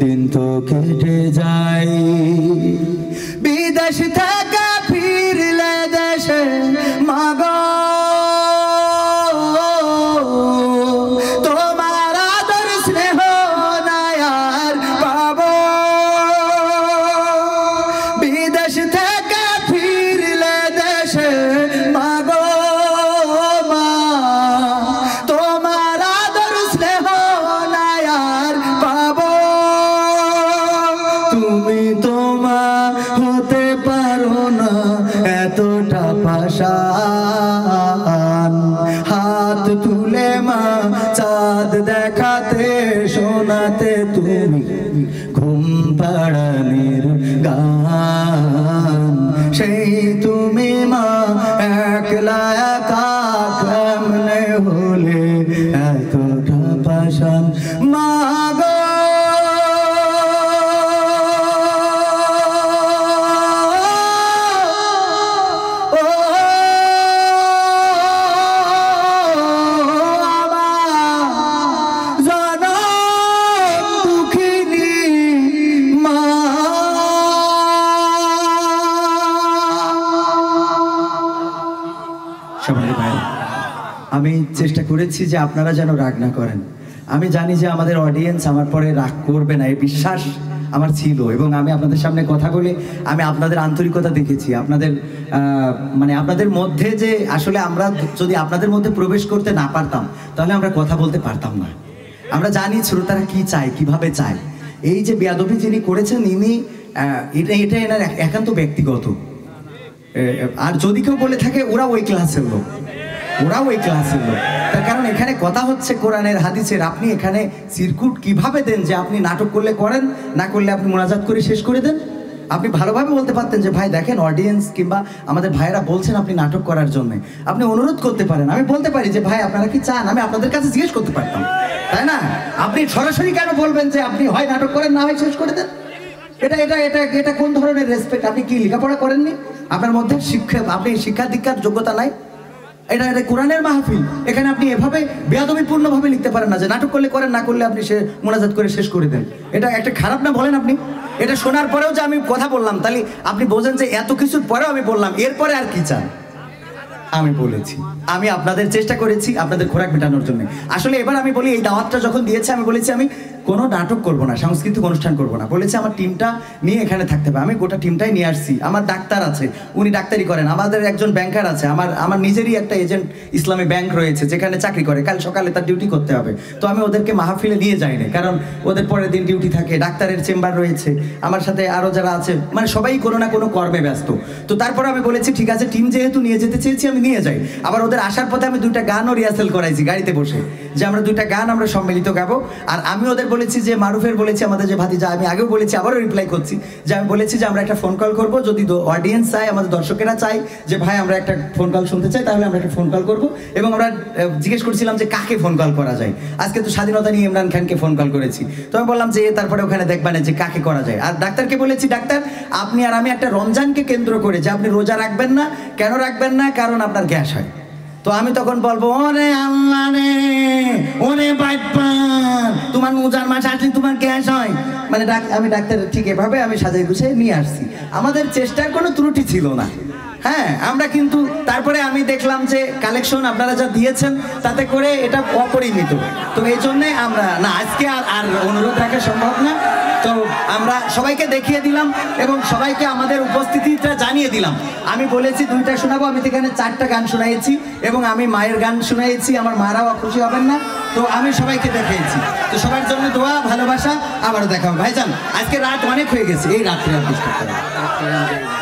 দিন তো কেটে যায়, বিদেশ থেকে ফিরলে দেশে মাগো। তোমার আদর স্নেহ নায়ার পাবো, বিদেশ থেকে ফিরলে দেশে মাগো মা। তোমার আদর স্নেহ নায়ার পাবো, তুমি তোমা হতে পারো না পাশান হাত তুলে মা চাঁদ দেখাতে শোনাতে তুমি ঘুম পাড়ানির গান সেই তুমি মা একলা একা কেমনে হলে এতটা পাশান মা গো আমি চেষ্টা করেছি যে আপনারা যেন রাগ না করেন। আমি জানি যে আমাদের অডিয়েন্স আমার পরে রাগ করবে না, এই বিশ্বাস আমার ছিল, এবং আমি আপনাদের সামনে কথা বলে আমি আপনাদের আন্তরিকতা দেখেছি, আপনাদের মানে আপনাদের মধ্যে যে আসলে আমরা যদি আপনাদের মধ্যে প্রবেশ করতে না পারতাম তাহলে আমরা কথা বলতে পারতাম না। আমরা জানি শ্রোতারা কি চায়, কিভাবে চায়। এই যে বেয়াদবি যিনি করেছেন ইনি এটা এনার একান্ত ব্যক্তিগত, আর যদি কেউ বলে থাকে ওরা ওই ক্লাসের লোক, ওরাও ওই ক্লাসের লোক। তার কারণ এখানে কথা হচ্ছে কোরআনের হাদিসের। আপনি এখানে সিরকুট কিভাবে দেন যে আপনি নাটক করলে করেন, না করলে আপনি মোনাজাত করে শেষ করে দেন। আপনি ভালোভাবে বলতে পারতেন যে ভাই দেখেন অডিয়েন্স কিংবা আমাদের ভাইয়েরা বলছেন আপনি নাটক করার জন্য, আপনি অনুরোধ করতে পারেন। আমি বলতে পারি যে ভাই আপনারা কি চান, আমি আপনাদের কাছে জিজ্ঞেস করতে পারতাম, তাই না? আপনি সরাসরি কেন বলবেন যে আপনি হয় নাটক করেন না হয় শেষ করে দেন? এটা এটা এটা এটা কোন ধরনের রেসপেক্ট? আপনি কি লেখাপড়া করেননি? আপনার মধ্যে আপনি শিক্ষা দীক্ষার যোগ্যতা নাই? এটা এটা কোরআনের মাহফিল, এখানে আপনি এভাবে বেয়াদবিপূর্ণ ভাবে লিখতে পারেন না যে নাটক করলে করেন, না করলে আপনি মোনাজাত করে শেষ করে দেন। এটা একটা খারাপ না বলেন আপনি? এটা শোনার পরেও যে আমি কথা বললাম, তাহলে আপনি বোঝেন যে এত কিছুর পরেও আমি বললাম, এরপরে আর কি চান? আমি বলেছি আমি আপনাদের চেষ্টা করেছি আপনাদের খোরাক মেটানোর জন্য। আসলে এবার আমি বলি এই দাওয়াতটা যখন দিয়েছে আমি বলেছি আমি কোনো নাটক করব না, সাংস্কৃতিক অনুষ্ঠান করব না, বলেছি আমার টিমটা নিয়ে এখানে থাকতে হবে। আমি গোটা টিমটাই নিয়ে আসছি। আমার ডাক্তার আছে, উনি ডাক্তারি করেন, আমাদের একজন ব্যাংকার আছে, আমার নিজেরই একটা এজেন্ট ইসলামী ব্যাংক রয়েছে যেখানে চাকরি করে, কাল সকালে তার ডিউটি করতে হবে। তো আমি ওদেরকে মাহফিলে নিয়ে যাইনি, কারণ ওদের পরের দিন ডিউটি থাকে, ডাক্তারের চেম্বার রয়েছে, আমার সাথে আরও যারা আছে, মানে সবাই কোনো না কোনো কর্মে ব্যস্ত। তো তারপর আমি বলেছি ঠিক আছে, টিম যেহেতু নিয়ে যেতে চেয়েছি আমি নিয়ে যাই। আবার ওদের আসার পথে আমি 2টা গানও রিহার্সেল করাইছি গাড়িতে বসে, যে আমরা 2টা গান আমরা সম্মিলিত গাবো। আর আমি ওদের বলেছি যে মারুফের বলেছি আমাদের যে ভাতিজা, আমি আগেও বলেছি আবারও রিপ্লাই করছি যে আমি বলেছি যে আমরা একটা ফোন কল করবো, যদি অডিয়েন্স চাই, আমাদের দর্শকেরা চাই যে ভাই আমরা একটা ফোন কল শুনতে চাই, তাহলে আমরা একটা ফোন কল করবো। এবং আমরা জিজ্ঞেস করছিলাম যে কাকে ফোন কল করা যায়। আজকে তো স্বাধীনতা নিয়ে ইমরান খানকে ফোন কল করেছি, তো আমি বললাম যে তারপরে ওখানে দেখবেন যে কাকে করা যায়। আর ডাক্তারকে বলেছি ডাক্তার আপনি আর আমি একটা রমজানকে কেন্দ্র করে যে আপনি রোজা রাখবেন না, কেন রাখবেন না? কারণ আপনার গ্যাস হয়। তো আমি তখন বলবো ওরে আল্লাহ রে, ওরে বাইপান, তোমার রোজার মাস আসলে তোমার গ্যাস হয়। মানে আমি ডাক্তার ঠিক এভাবে আমি সাজাই গুছিয়ে নিয়ে আসছি। আমাদের চেষ্টার কোনো ত্রুটি ছিল না। হ্যাঁ, আমরা কিন্তু তারপরে আমি দেখলাম যে কালেকশন আপনারা যা দিয়েছেন তাতে করে এটা অপরিমিত। তো এই জন্যে আমরা না আজকে আর অনুরোধ রাখা সম্ভব না। তো আমরা সবাইকে দেখিয়ে দিলাম এবং সবাইকে আমাদের উপস্থিতিটা জানিয়ে দিলাম। আমি বলেছি 2টা শোনাবো, আমি এখানে 4টা গান শোনাইছি এবং আমি মায়ের গান শোনাইছি, আমার মারাও খুশি হবেন না। তো আমি সবাইকে দেখিয়েছি। তো সবার জন্য দোয়া, ভালোবাসা, আবারও দেখা হবে। ভাইজান আজকে রাত অনেক হয়ে গেছে, এই রাত্রে আর ডিস্টার্ব করা।